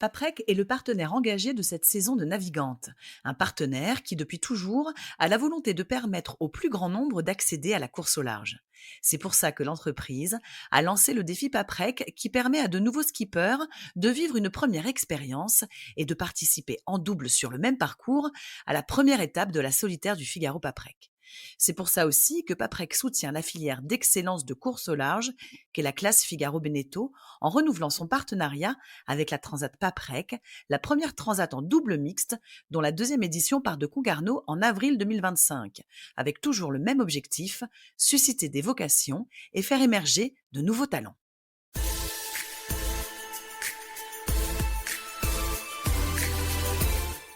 Paprec est le partenaire engagé de cette saison de Navigante, un partenaire qui depuis toujours a la volonté de permettre au plus grand nombre d'accéder à la course au large. C'est pour ça que l'entreprise a lancé le défi Paprec qui permet à de nouveaux skippers de vivre une première expérience et de participer en double sur le même parcours à la première étape de la solitaire du Figaro Paprec. C'est pour ça aussi que Paprec soutient la filière d'excellence de course au large qu'est la classe Figaro Beneteau en renouvelant son partenariat avec la Transat Paprec, la première transat en double mixte dont la deuxième édition part de Concarneau en avril 2025, avec toujours le même objectif, susciter des vocations et faire émerger de nouveaux talents.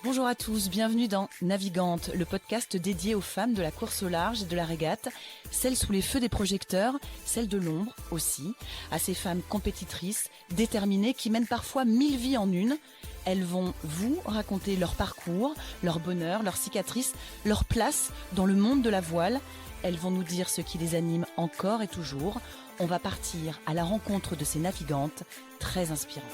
Bonjour à tous, bienvenue dans Navigante, le podcast dédié aux femmes de la course au large et de la régate, celles sous les feux des projecteurs, celles de l'ombre aussi, à ces femmes compétitrices, déterminées, qui mènent parfois 1000 vies en une. Elles vont vous raconter leur parcours, leur bonheur, leurs cicatrices, leur place dans le monde de la voile. Elles vont nous dire ce qui les anime encore et toujours. On va partir à la rencontre de ces navigantes très inspirantes.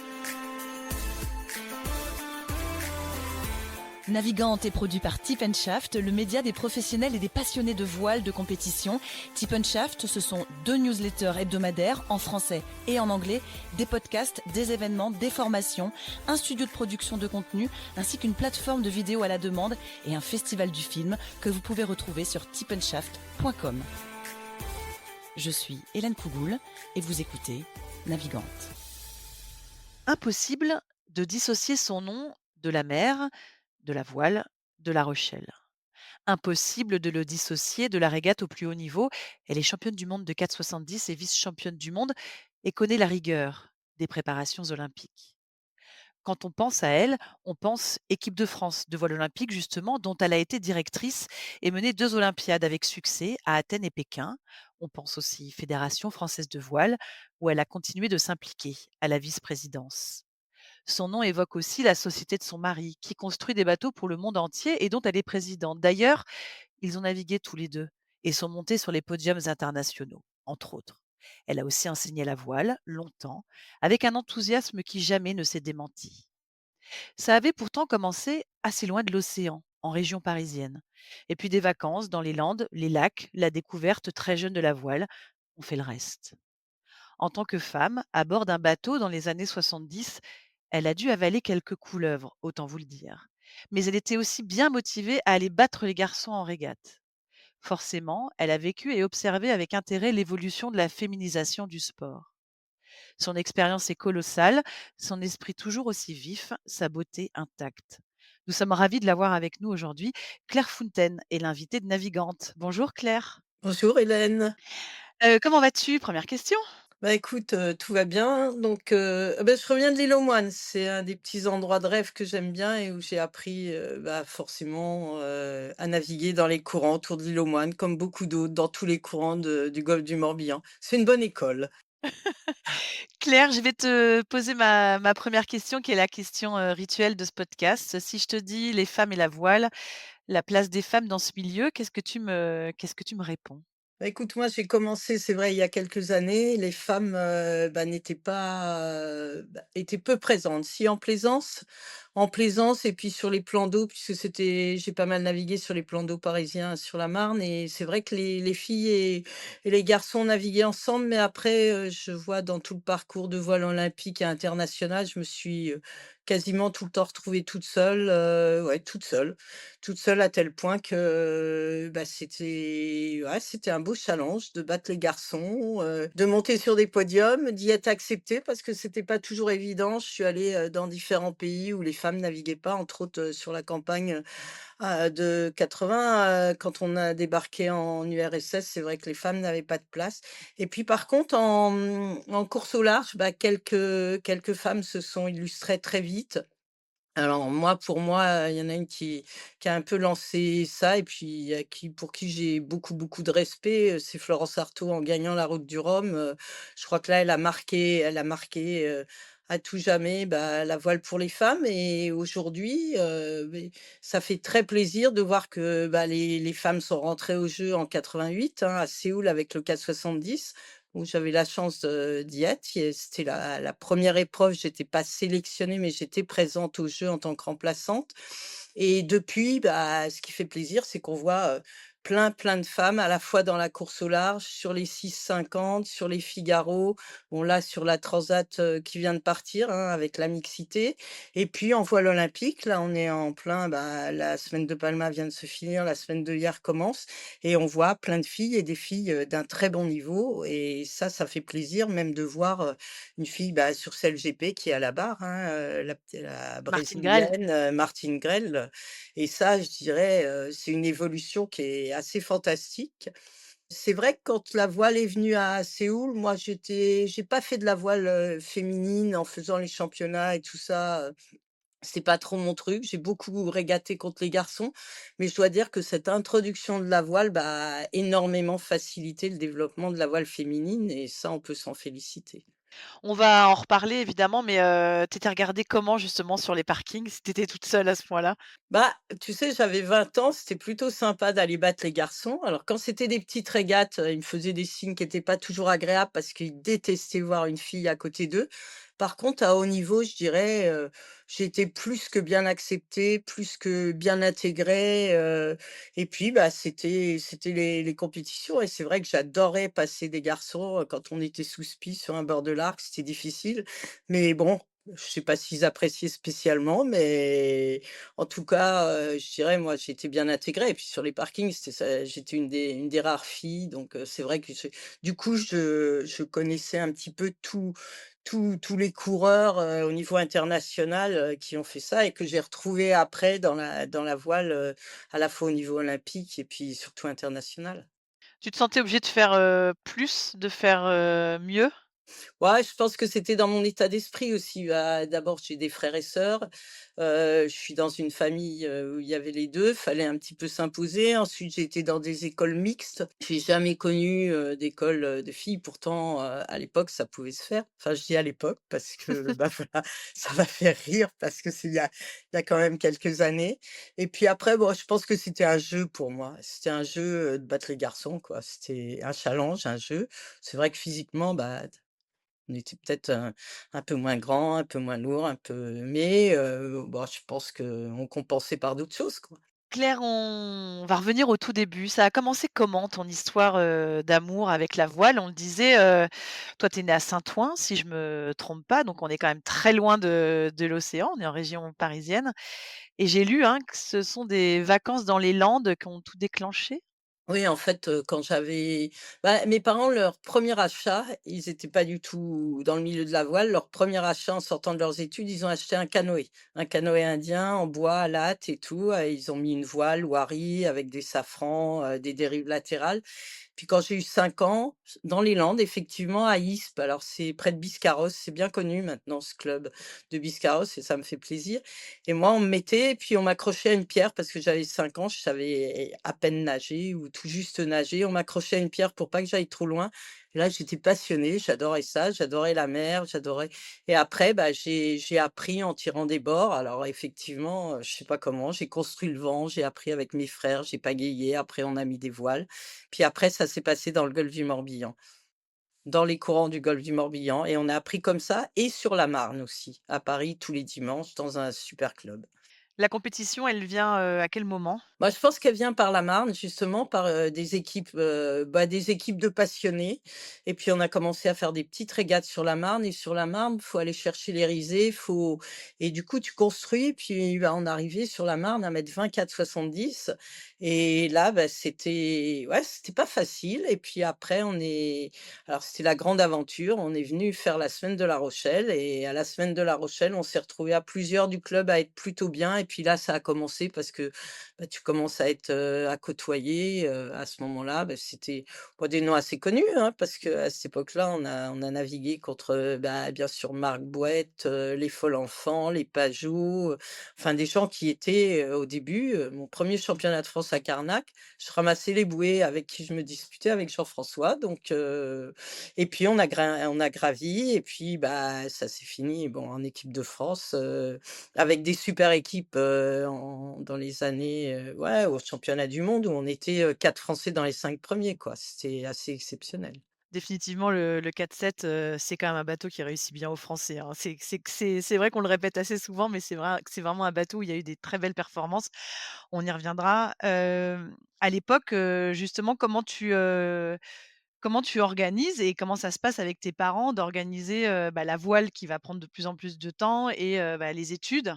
Navigante est produit par Tip Shaft, le média des professionnels et des passionnés de voile de compétition. Tip Shaft, ce sont 2 newsletters hebdomadaires en français et en anglais, des podcasts, des événements, des formations, un studio de production de contenu, ainsi qu'une plateforme de vidéos à la demande et un festival du film que vous pouvez retrouver sur tipenshaft.com. Je suis Hélène Cougoul et vous écoutez Navigante. Impossible de dissocier son nom de la mer, de la voile, de La Rochelle. Impossible de le dissocier de la régate au plus haut niveau. Elle est championne du monde de 4,70 et vice-championne du monde et connaît la rigueur des préparations olympiques. Quand on pense à elle, on pense équipe de France de voile olympique justement, dont elle a été directrice et mené 2 olympiades avec succès à Athènes et Pékin. On pense aussi Fédération française de voile, où elle a continué de s'impliquer à la vice-présidence. Son nom évoque aussi la société de son mari, qui construit des bateaux pour le monde entier et dont elle est présidente. D'ailleurs, ils ont navigué tous les deux et sont montés sur les podiums internationaux, entre autres. Elle a aussi enseigné la voile, longtemps, avec un enthousiasme qui jamais ne s'est démenti. Ça avait pourtant commencé assez loin de l'océan, en région parisienne. Et puis des vacances dans les Landes, les lacs, la découverte très jeune de la voile, on fait le reste. En tant que femme, à bord d'un bateau dans les années 70, elle a dû avaler quelques couleuvres, autant vous le dire. Mais elle était aussi bien motivée à aller battre les garçons en régate. Forcément, elle a vécu et observé avec intérêt l'évolution de la féminisation du sport. Son expérience est colossale, son esprit toujours aussi vif, sa beauté intacte. Nous sommes ravis de l'avoir avec nous aujourd'hui. Claire Fontaine est l'invitée de Navigante. Bonjour Claire. Bonjour Hélène. Comment vas-tu? Première question. Bah, écoute, tout va bien. Donc, je reviens de l'île aux Moines. C'est un des petits endroits de rêve que j'aime bien et où j'ai appris, forcément, à naviguer dans les courants autour de l'île aux Moines, comme beaucoup d'autres, dans tous les courants du golfe du Morbihan. C'est une bonne école. Claire, je vais te poser ma première question qui est la question, rituelle de ce podcast. Si je te dis les femmes et la voile, la place des femmes dans ce milieu, qu'est-ce que tu me réponds? Bah, écoute, moi, j'ai commencé, c'est vrai, il y a quelques années, les femmes, n'étaient pas, étaient peu présentes. Si en plaisance et puis sur les plans d'eau, puisque j'ai pas mal navigué sur les plans d'eau parisiens sur la Marne et c'est vrai que les filles et les garçons naviguaient ensemble, mais après, je vois dans tout le parcours de voile olympique et international, je me suis, quasiment tout le temps retrouvée toute seule, ouais, toute seule à tel point que, c'était un beau challenge de battre les garçons, de monter sur des podiums, d'y être acceptée parce que c'était pas toujours évident. Je suis allée, dans différents pays où les femmes naviguaient pas, entre autres, sur la campagne, de 80, quand on a débarqué en URSS, c'est vrai que les femmes n'avaient pas de place et puis par contre en course au large, quelques femmes se sont illustrées très vite. Alors moi, pour moi, il y en a une qui a un peu lancé ça et puis pour qui j'ai beaucoup, beaucoup de respect, c'est Florence Artaud en gagnant la Route du Rhum, je crois que là, elle a marqué, à tout jamais, la voile pour les femmes et aujourd'hui, ça fait très plaisir de voir que, les femmes sont rentrées aux Jeux en 88, hein, à Séoul avec le 4,70. où j'avais la chance, d'y être. Et c'était la 1re épreuve, j'étais pas sélectionnée, mais j'étais présente aux Jeux en tant que remplaçante. Et depuis, bah, ce qui fait plaisir, c'est qu'on voit, plein de femmes à la fois dans la course au large, sur les 6,50, sur les Figaro, bon là, sur la Transat, qui vient de partir, hein, avec la mixité. Et puis en voile olympique, là, on est en plein, bah, la semaine de Palma vient de se finir, la semaine de hier commence et on voit plein de filles et des filles, d'un très bon niveau. Et ça fait plaisir même de voir, une fille, bah, sur celle GP qui est à la barre, hein, la Martine Grell. brésilienne, Martine Grell. Et ça, je dirais, c'est une évolution qui est assez fantastique. C'est vrai que quand la voile est venue à Séoul, moi j'ai pas fait de la voile, féminine en faisant les championnats et tout ça, c'est pas trop mon truc. J'ai beaucoup régaté contre les garçons, mais je dois dire que cette introduction de la voile, bah, a énormément facilité le développement de la voile féminine et ça, on peut s'en féliciter. On va en reparler évidemment, mais tu étais regardée comment justement sur les parkings, si tu étais toute seule à ce point-là? Bah, tu sais, j'avais 20 ans, c'était plutôt sympa d'aller battre les garçons. Alors quand c'était des petites régates, ils me faisaient des signes qui étaient pas toujours agréables parce qu'ils détestaient voir une fille à côté d'eux. Par contre, à haut niveau, je dirais, j'ai été plus que bien acceptée, plus que bien intégrée, et puis, bah, c'était les compétitions et c'est vrai que j'adorais passer des garçons, quand on était sous spi sur un bord de l'arc, c'était difficile. Mais bon, je sais pas s'ils appréciaient spécialement, mais en tout cas, je dirais, moi, j'ai été bien intégrée et puis sur les parkings, c'était ça j'étais une des rares filles donc c'est vrai que du coup, je connaissais un petit peu tous les coureurs, au niveau international, qui ont fait ça et que j'ai retrouvé après dans la voile, à la fois au niveau olympique et puis surtout international. Tu te sentais obligée de faire, plus, de faire, mieux? Ouais, je pense que c'était dans mon état d'esprit aussi. Bah, d'abord, j'ai des frères et sœurs. Je suis dans une famille, où il y avait les 2. Fallait un petit peu s'imposer. Ensuite, j'ai été dans des écoles mixtes. J'ai jamais connu, d'école, de filles. Pourtant, à l'époque, ça pouvait se faire. Enfin, je dis à l'époque parce que, bah, voilà, ça va faire rire parce que c'est il y a quand même quelques années. Et puis après, bon, je pense que c'était un jeu pour moi. C'était un jeu, de battre les garçons, quoi. C'était un challenge, un jeu. C'est vrai que physiquement, bah, on était peut-être, un peu moins grand, un peu moins lourd, un peu mais bah, je pense qu'on compensait par d'autres choses, quoi. Claire, on va revenir au tout début. Ça a commencé comment ton histoire, d'amour avec la voile? On le disait, toi tu es née à Saint-Ouen, si je me trompe pas, donc on est quand même très loin de l'océan, on est en région parisienne et j'ai lu, hein, que ce sont des vacances dans les Landes qui ont tout déclenché? Oui, en fait, quand j'avais bah, mes parents, leur premier achat, ils étaient pas du tout dans le milieu de la voile. Leur premier achat en sortant de leurs études, ils ont acheté un canoë indien en bois à latte et tout, ils ont mis une voile Wary avec des safrans, des dérives latérales. Puis quand j'ai eu 5 ans, dans les Landes, effectivement, à Istres, alors c'est près de Biscarrosse, c'est bien connu maintenant ce club de Biscarrosse et ça me fait plaisir. Et moi, on me mettait, puis on m'accrochait à une pierre parce que j'avais 5 ans, je savais à peine nager ou tout juste nager. On m'accrochait à une pierre pour pas que j'aille trop loin. Et là, j'étais passionnée, j'adorais ça, j'adorais la mer, j'adorais et après, bah, j'ai appris en tirant des bords. Alors effectivement, je sais pas comment, j'ai construit le vent, j'ai appris avec mes frères, j'ai pagayé, après on a mis des voiles. Puis après, ça s'est passé dans le golfe du Morbihan, dans les courants du golfe du Morbihan et on a appris comme ça et sur la Marne aussi, à Paris tous les dimanches dans un super club. La compétition, elle vient, à quel moment? Bah, je pense qu'elle vient par la Marne, justement, par, des équipes de passionnés et puis on a commencé à faire des petites régates sur la Marne et sur la Marne, faut aller chercher les risées, faut et du coup, tu construis puis, bah, on arrivait sur la Marne à mettre 20,70 et là, bah, c'était ouais, c'était pas facile et puis après alors c'était la grande aventure, on est venu faire la semaine de La Rochelle et à la semaine de La Rochelle, on s'est retrouvés à plusieurs du club à être plutôt bien et puis là, ça a commencé parce que bah, tu commences à être, à côtoyer, à ce moment-là, bah, c'était pas des noms assez connus, hein, parce qu'à cette époque-là, on a navigué contre, bah, bien sûr Marc Bouette, les Folenfants, les Pajot, enfin des gens qui étaient, au début, mon premier championnat de France à Carnac, je ramassais les bouées avec qui je me disputais avec Jean-François donc et puis on a gravi et puis, bah, ça s'est fini, bon, en équipe de France, avec des super équipes, dans les années, ouais, au championnat du monde où on était, 4 Français dans les 5 premiers quoi. C'était assez exceptionnel. Définitivement le 4-7, c'est quand même un bateau qui réussit bien aux Français, hein. C'est vrai qu'on le répète assez souvent, mais c'est vrai que c'est vraiment un bateau où il y a eu des très belles performances. On y reviendra. À l'époque, justement, comment tu organises et comment ça se passe avec tes parents d'organiser, bah, la voile qui va prendre de plus en plus de temps et bah, les études?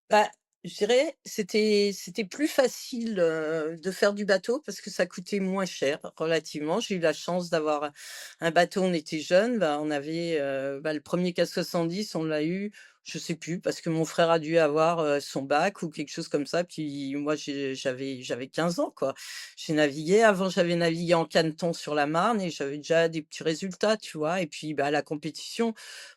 Bah, je dirais, c'était plus facile, de faire du bateau parce que ça coûtait moins cher relativement. J'ai eu la chance d'avoir un bateau, on était jeunes, bah, on avait, bah, le 1er K70, on l'a eu, je sais plus, parce que mon frère a dû avoir, son bac ou quelque chose comme ça, puis moi j'avais 15 ans, quoi. J'ai navigué, avant j'avais navigué en canneton sur la Marne et j'avais déjà des petits résultats, tu vois? Et puis, bah, la compétition,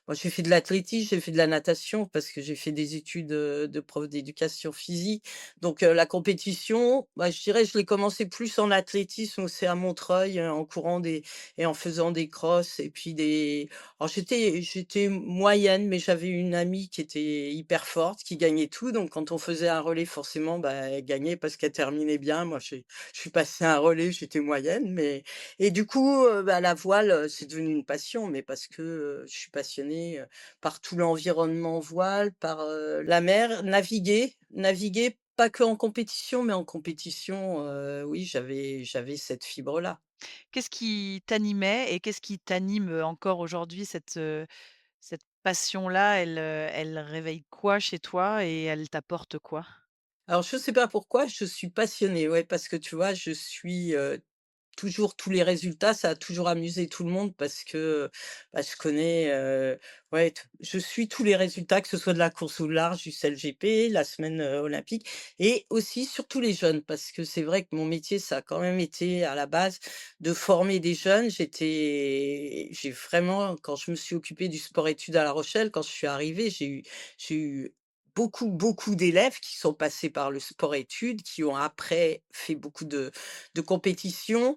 moi, j'ai fait de l'athlétisme, j'ai fait de la natation parce que j'ai fait des études, de prof d'éducation physique. Donc, la compétition, bah, je dirais, je l'ai commencé plus en athlétisme, où c'est à Montreuil, en courant des et en faisant des crosses et puis des alors j'étais moyenne, mais j'avais une amie qui était hyper forte, qui gagnait tout. Donc quand on faisait un relais, forcément, bah, elle gagnait parce qu'elle terminait bien. Moi, je suis passée un relais, j'étais moyenne, mais et du coup, bah, la voile, c'est devenu une passion, mais parce que, je suis passionnée, par tout l'environnement voile, par, la mer, naviguer pas que en compétition, mais en compétition, oui, j'avais cette fibre-là. Qu'est-ce qui t'animait et qu'est-ce qui t'anime, encore aujourd'hui? Cette passion-là, elle réveille quoi chez toi et elle t'apporte quoi? Alors je sais pas pourquoi, je suis passionnée, ouais, parce que tu vois, je suis, toujours tous les résultats, ça a toujours amusé tout le monde parce que, bah, je connais, ouais, t je suis tous les résultats, que ce soit de la course au large, du CLGP, la semaine, olympique et aussi surtout les jeunes parce que c'est vrai que mon métier, ça a quand même été à la base de former des jeunes. J'ai vraiment quand je me suis occupée du sport-études à La Rochelle, quand je suis arrivée, j'ai eu beaucoup d'élèves qui sont passés par le sport-études, qui ont après fait beaucoup de compétitions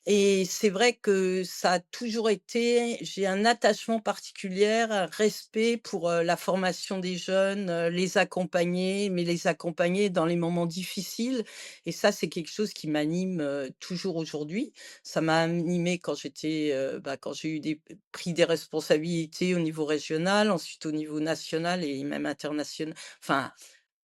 et c'est vrai que ça a toujours été j'ai un attachement particulier, un respect pour, la formation des jeunes, les accompagner, mais les accompagner dans les moments difficiles et ça, c'est quelque chose qui m'anime, toujours aujourd'hui. Ça m'a animé quand j'étais, bah, quand j'ai eu pris des responsabilités au niveau régional, ensuite au niveau national et même enfin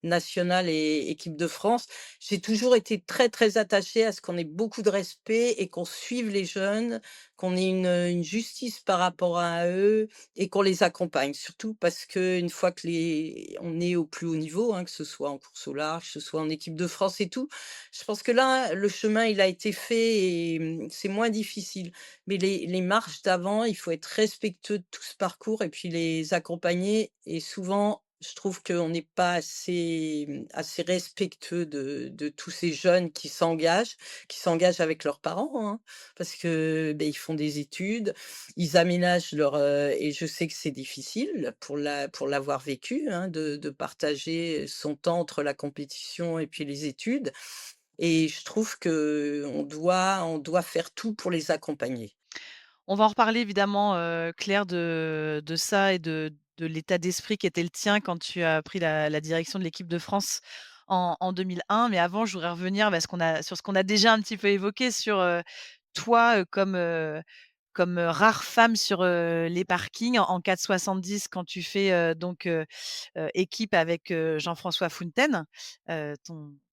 nationale et équipe de France, j'ai toujours été très, très attachée à ce qu'on ait beaucoup de respect et qu'on suive les jeunes, qu'on ait une justice par rapport à eux et qu'on les accompagne. Surtout parce qu'une fois que on est au plus haut niveau, hein, que ce soit en course au large, que ce soit en équipe de France et tout, je pense que là, le chemin, il a été fait et c'est moins difficile. Mais les marches d'avant, il faut être respectueux de tout ce parcours et puis les accompagner et souvent je trouve qu'on n'est pas assez, assez respectueux de tous ces jeunes qui s'engagent avec leurs parents, hein, parce que, beh, ils font des études, ils aménagent et je sais que c'est difficile pour l'avoir vécu, hein, de partager son temps entre la compétition et puis les études et je trouve qu'on doit faire tout pour les accompagner. On va en reparler évidemment, Claire, de ça et de l'état d'esprit qui était le tien quand tu as pris la direction de l'équipe de France en 2001. Mais avant, je voudrais revenir, bah, sur ce qu'on a déjà un petit peu évoqué sur, toi, comme rare femme sur, les parkings en 4,70 quand tu fais, équipe avec, Jean-François Fountaine,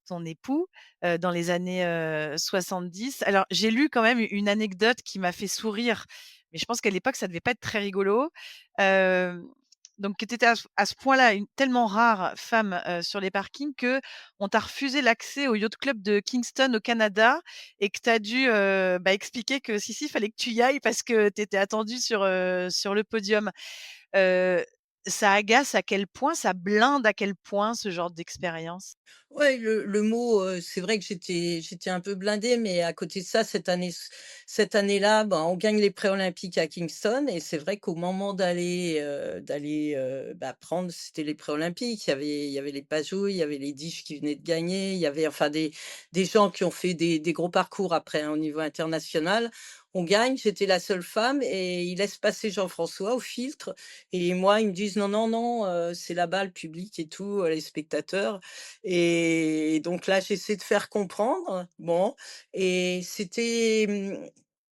ton époux, dans les années, 70. Alors j'ai lu quand même une anecdote qui m'a fait sourire, mais je pense qu'à l'époque ça devait pas être très rigolo. Hem, donc tu étais à ce point-là une tellement rare femme, sur les parkings qu'on t'a refusé l'accès au yacht club de Kingston au Canada et que tu as dû, bah, expliquer que si, il fallait que tu y ailles parce que tu étais attendue sur le podium. Heu, Ça agace à quel point, ça blinde à quel point ce genre d'expérience? Ouais, le mot, c'est vrai que j'étais un peu blindée, mais à côté de ça, cette année-là, ben, on gagne les pré-olympiques à Kingston et c'est vrai qu'au moment bah, prendre c'était les pré-olympiques, il y avait les Pajot, il y avait les Dish qui venaient de gagner, il y avait enfin des gens qui ont fait des gros parcours après, hein, au niveau international. On gagne, j'étais la seule femme et ils laissent passer Jean-François au filtre et moi, ils me disent: «Non, non, non, c'est là-bas le public et tout, les spectateurs». Et donc là, j'essaie de faire comprendre, bon et c'était,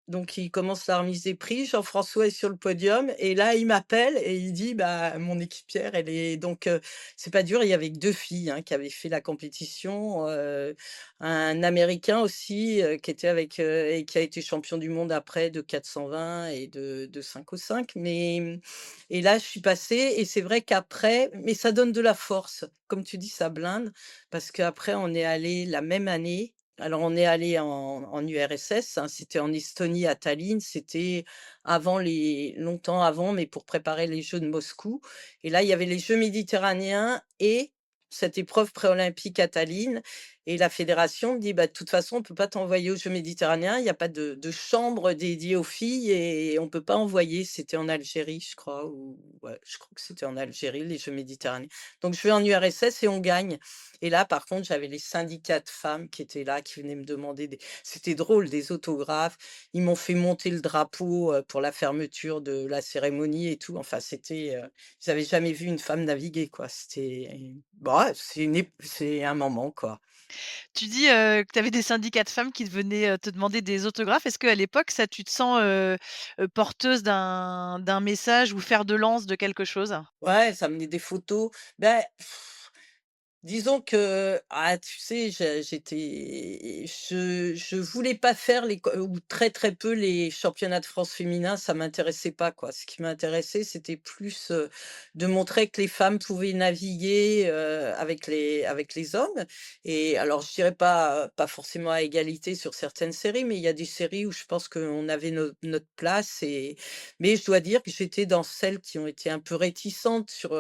Donc il commence la remise des prix, Jean-François est sur le podium et là, il m'appelle et il dit: «Bah, mon équipière, elle est» donc c'est pas dur, il y avait que 2 filles, hein, qui avaient fait la compétition, un Américain aussi, qui était avec, et qui a été champion du monde après de 420 et de 5 au 5. Mais, et là, je suis passée et c'est vrai qu'après mais ça donne de la force. Comme tu dis, ça blinde parce qu'après on est allé la même année, alors on est allé en URSS, hein, c'était en Estonie à Tallinn, c'était avant les longtemps avant, mais pour préparer les Jeux de Moscou et là, il y avait les Jeux méditerranéens et cette épreuve pré-olympique à Tallinn et la fédération me dit: «Bah, de toute façon, on peut pas t'envoyer aux Jeux méditerranéens, il y a pas de chambre dédiée aux filles et on peut pas envoyer». C'était en Algérie, je crois, ou ouais, je crois que c'était en Algérie, les Jeux méditerranéens. Donc je vais en URSS et on gagne. Et là, par contre, j'avais les syndicats de femmes qui étaient là, qui venaient me demander des c'était drôle, des autographes. Ils m'ont fait monter le drapeau, pour la fermeture de la cérémonie et tout. Enfin, c'était, ils avaient jamais vu une femme naviguer, quoi. C'était bah, ouais, c'est un moment, quoi. Tu dis, que tu avais des syndicats de femmes qui venaient, te demander des autographes. Est-ce qu'à l'époque, ça tu te sens, porteuse d'un message ou fer de lance de quelque chose? Ouais, ça amenait des photos. Ben disons que, ah, tu sais, je voulais pas faire les co ou très, très peu les championnats de France féminins, ça m'intéressait pas, quoi. Ce qui m'intéressait, c'était plus, de montrer que les femmes pouvaient naviguer, avec les hommes et alors je dirais pas forcément à égalité sur certaines séries, mais il y a des séries où je pense qu'on avait notre place et mais je dois dire que j'étais dans celles qui ont été un peu réticentes sur,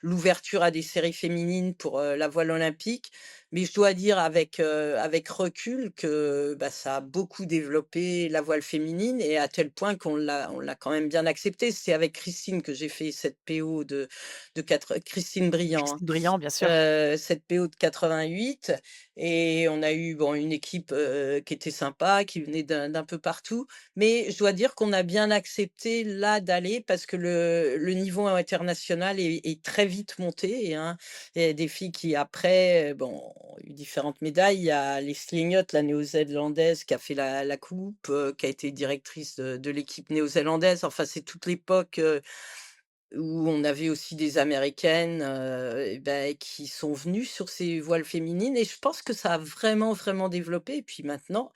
l'ouverture à des séries féminines pour, la voile olympique. Mais je dois dire avec recul que, bah, ça a beaucoup développé la voile féminine et à tel point qu'on l'a quand même bien accepté. C'est avec Christine que j'ai fait cette PO de Christine Briand, hein. Christine Briand, bien sûr. Cette PO de 88 et on a eu, bon, une équipe, qui était sympa, qui venait d'un peu partout. Mais je dois dire qu'on a bien accepté là d'aller parce que le niveau international est très vite monté et hein, et des filles qui après, bon, ont eu différentes médailles. Il y a Leslie Elliott, la néo-zélandaise qui a fait la coupe, qui a été directrice de l'équipe néo-zélandaise. Enfin, c'est toute l'époque, où on avait aussi des Américaines, et beh, qui sont venues sur ces voiles féminines et je pense que ça a vraiment, vraiment développé et puis maintenant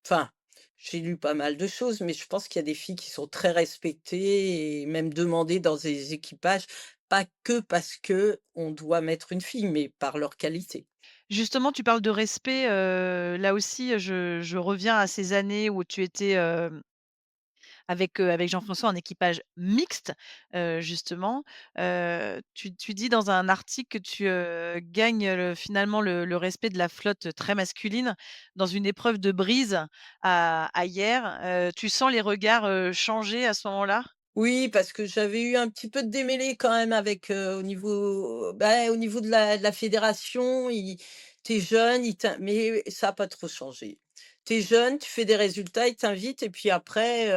enfin, j'ai lu pas mal de choses, mais je pense qu'il y a des filles qui sont très respectées et même demandées dans des équipages, pas que parce que on doit mettre une fille, mais par leur qualité. Justement, tu parles de respect, là aussi, je reviens à ces années où tu étais, avec Jean-François en équipage mixte, justement. Tu dis dans un article que tu, gagnes finalement le respect de la flotte très masculine dans une épreuve de brise à Hyères. Tu sens les regards, changer à ce moment-là? Oui, parce que j'avais eu un petit peu de démêlés quand même avec, au niveau de la fédération, tu jeune, ils mais ça a pas trop changé. Tu es jeune, tu fais des résultats, ils t'invitent et puis après,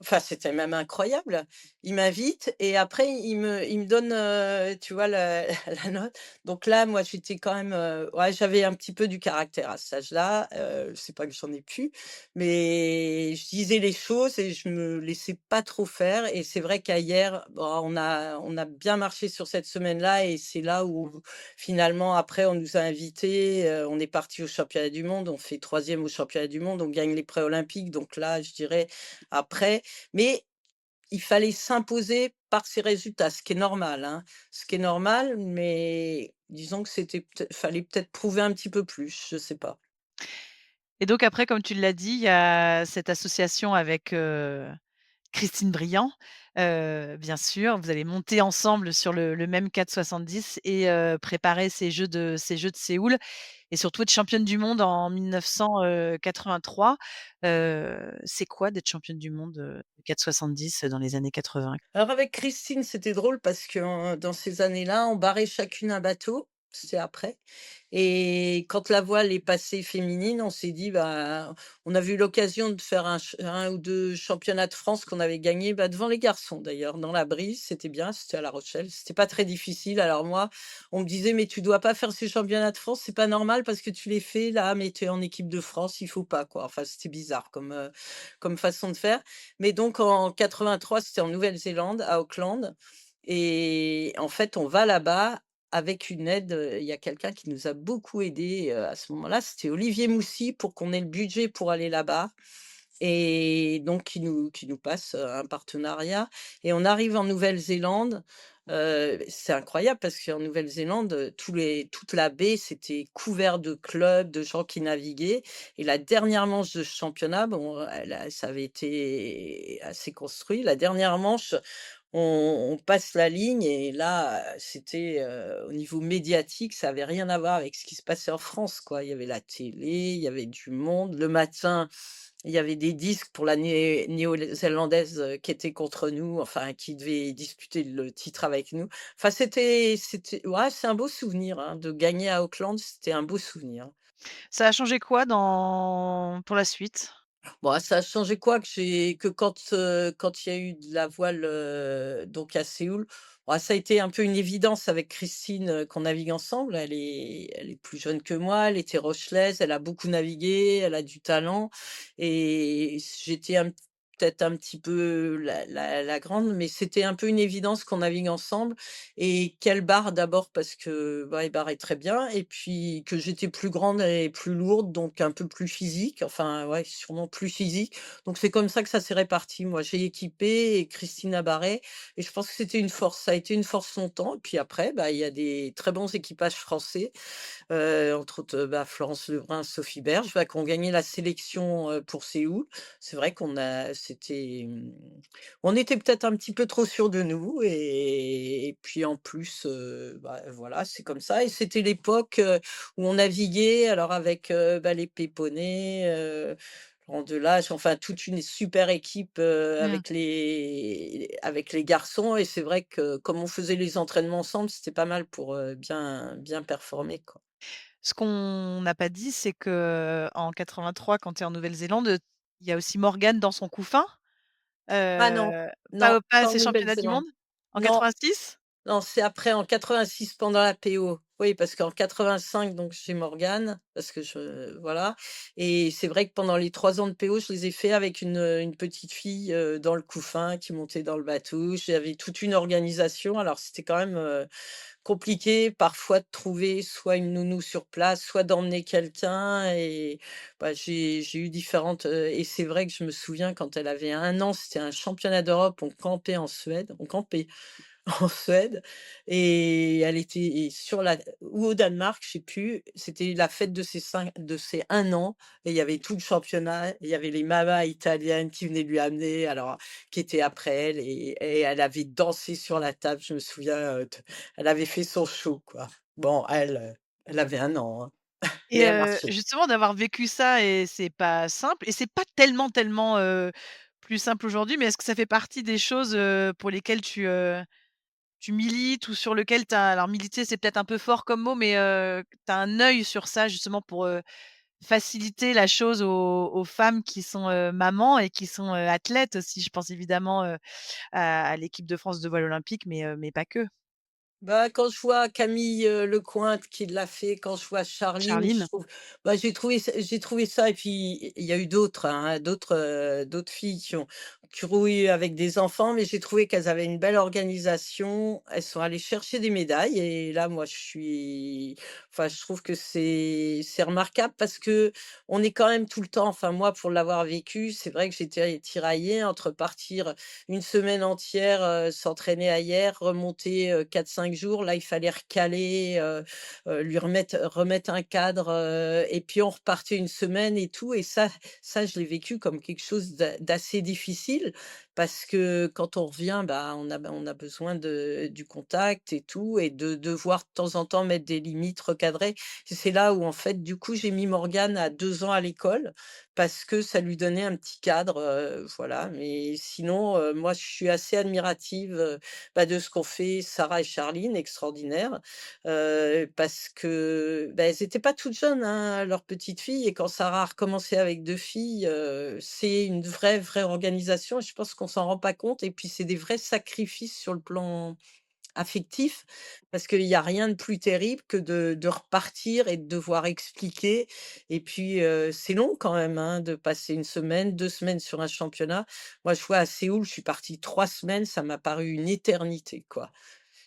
enfin, c'était même incroyable. Ils m'invitent et après ils me donnent, tu vois, la la note. Donc là, moi, j'étais quand même, ouais, j'avais un petit peu du caractère à cet âge-là, c'est pas que j'en ai plus, mais je disais les choses et je me laissais pas trop faire et c'est vrai qu'hier, bah, on a bien marché sur cette semaine-là et c'est là où finalement après on nous a invités, on est parti au championnat du monde, on fait troisième au championnat du monde, on gagne les pré-olympiques donc là, je dirais après mais il fallait s'imposer par ses résultats, ce qui est normal, hein. Ce qui est normal, mais disons que c'était fallait peut-être prouver un petit peu plus, je sais pas. Et donc après, comme tu l'as dit, il y a cette association avec, Christine Briand, bien sûr. Vous allez monter ensemble sur le même 4,70 et préparer ces jeux de Séoul et surtout être championne du monde en 1983. C'est quoi d'être championne du monde, de 4,70 dans les années 80? Alors avec Christine, c'était drôle parce que, dans ces années-là, on barrait chacune un bateau. c'était après. Et quand la voile est passée féminine, on s'est dit: «Bah», on avait eu l'occasion de faire 1 ou 2 championnats de France qu'on avait gagnés, bah, devant les garçons d'ailleurs, dans la Brise, c'était bien, c'était à La Rochelle, c'était pas très difficile. Alors moi, on me disait: «Mais tu dois pas faire ces championnats de France, c'est pas normal parce que tu les fais là, mais tu es en équipe de France, il faut pas quoi». Enfin, c'était bizarre comme façon de faire. Mais donc en 83, c'était en Nouvelle-Zélande, à Auckland, et en fait, on va là-bas avec une aide, il y a quelqu'un qui nous a beaucoup aidés, à ce moment-là, c'était Olivier Moussy pour qu'on ait le budget pour aller là-bas, et donc qui nous passe, un partenariat, et on arrive en Nouvelle-Zélande, c'est incroyable parce qu'en Nouvelle-Zélande, toute la baie, c'était couvert de clubs, de gens qui naviguaient, et la dernière manche de ce championnat, bon, ça avait été assez construit. La dernière manche, on passe la ligne, et là, c'était, au niveau médiatique, ça avait rien à voir avec ce qui se passait en France, quoi. Il y avait la télé, il y avait du monde. Le matin, il y avait des disques pour la néo-zélandaise, qui était contre nous, enfin qui devait disputer le titre avec nous. Enfin, c'était ouais, c'est un beau souvenir, hein, de gagner à Auckland, c'était un beau souvenir. Ça a changé quoi dans pour la suite? Bon, ça a changé quoi? Que quand il y a eu de la voile, donc à Séoul, bah, ça a été un peu une évidence avec Christine, qu'on navigue ensemble. Elle est plus jeune que moi, elle était rochelaise, elle a beaucoup navigué, elle a du talent, et j'étais peut-être un petit peu la grande, mais c'était un peu une évidence qu'on navigue ensemble, et qu'elle barre d'abord parce que, bah, elle barrait très bien, et puis que j'étais plus grande et plus lourde, donc un peu plus physique, enfin, ouais, sûrement plus physique. Donc c'est comme ça que ça s'est réparti. Moi, j'ai équipé et Christine a barré, et je pense que c'était une force. Ça a été une force longtemps, et puis après, bah, il y a des très bons équipages français, entre autres, bah, Florence Lebrun, Sophie Berge, bah, qui ont gagné la sélection, pour Séoul. C'est vrai on était peut-être un petit peu trop sûrs de nous, et puis en plus, bah, voilà, c'est comme ça, et c'était l'époque, où on naviguait alors avec, bah, les Péponnet, Laurent Delage, enfin toute une super équipe, Mmh. avec les garçons, et c'est vrai que comme on faisait les entraînements ensemble, c'était pas mal pour, bien performer, quoi. Ce qu'on n'a pas dit, c'est qu'en 83, quand tu es en Nouvelle-Zélande, il y a aussi Morgane dans son couffin, Ah non, heu, non, pas à pas en ces championnats du Nouvelle-Zélande. monde? En Non, 86? non, c'est après en 86 pendant la PO. Oui, parce qu'en 85 donc chez Morgane, parce que voilà, et c'est vrai que pendant les 3 ans de PO, je les ai fait avec une petite fille, dans le couffin qui montait dans le bateau. J'avais toute une organisation, alors c'était quand même, compliqué parfois de trouver soit une nounou sur place, soit d'emmener quelqu'un, et bah, j'ai eu différentes, et c'est vrai que je me souviens quand elle avait 1 an, c'était un championnat d'Europe, on campait en Suède, on campait en Suède, et elle était sur la ou au Danemark, je sais plus, c'était la fête de ses 1 an, et il y avait tout le championnat, il y avait les mamas italiennes qui venaient lui amener, alors qui étaient après elle, et elle avait dansé sur la table, je me souviens, elle avait fait son show, quoi. Bon, elle avait 1 an, hein, mais Et elle marchait. justement d'avoir vécu ça et c'est pas simple et c'est pas tellement, plus simple aujourd'hui, mais est-ce que ça fait partie des choses, pour lesquelles tu milites ou sur lequel tu as alors militer, c'est peut-être un peu fort comme mot, mais tu as un œil sur ça justement pour, faciliter la chose aux femmes qui sont, mamans et qui sont, athlètes aussi? Je pense évidemment, à l'équipe de France de voile olympique, mais pas que. Bah, quand je vois Camille, Lecointre qui l'a fait, quand je vois Charline, je Charline? trouve bah, j'ai trouvé ça, et puis il y a eu d'autres, hein, d'autres filles qui ont eu avec des enfants, mais j'ai trouvé qu'elles avaient une belle organisation. Elles sont allées chercher des médailles, et là, moi, je trouve que c'est remarquable parce que on est quand même tout le temps, enfin moi, pour l'avoir vécu, c'est vrai que j'étais tiraillée entre partir une semaine entière, s'entraîner ailleurs, remonter, 4-5 jours. Là, il fallait recaler, lui remettre un cadre, et puis on repartait une semaine et tout, et ça je l'ai vécu comme quelque chose d'assez difficile parce que quand on revient, bah, on a besoin de du contact et tout et de devoir de temps en temps mettre des limites, recadrer. C'est là où en fait, du coup, j'ai mis Morgane à 2 ans à l'école parce que ça lui donnait un petit cadre, voilà. Mais sinon, moi, je suis assez admirative, bah, de ce qu'ont fait Sarah et Charline, extraordinaires, parce que, bah, elles étaient pas toutes jeunes, hein, leurs petites filles et quand Sarah a recommencé avec 2 filles, c'est une vraie, vraie organisation et je pense qu'on s'en rend pas compte et puis c'est des vrais sacrifices sur le plan affectif, parce qu'il y a rien de plus terrible que de repartir et de devoir expliquer et puis, c'est long quand même, hein, de passer une semaine, 2 semaines sur un championnat. Moi, je vois à Séoul, je suis partie 3 semaines, ça m'a paru une éternité, quoi.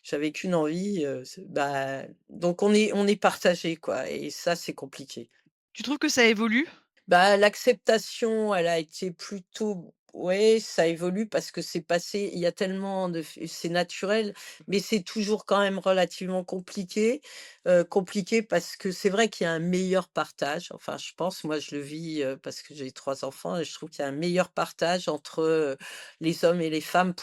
J'avais qu'une envie, bah, donc on est partagés, quoi et ça, c'est compliqué. Tu trouves que ça évolue? Bah, l'acceptation, elle a été plutôt ouais, ça évolue parce que c'est passé il y a tellement de f c'est naturel, mais c'est toujours quand même relativement compliqué. Compliqué parce que c'est vrai qu'il y a un meilleur partage, enfin je pense, moi je le vis, parce que j'ai 3 enfants et je trouve qu'il y a un meilleur partage entre, les hommes et les femmes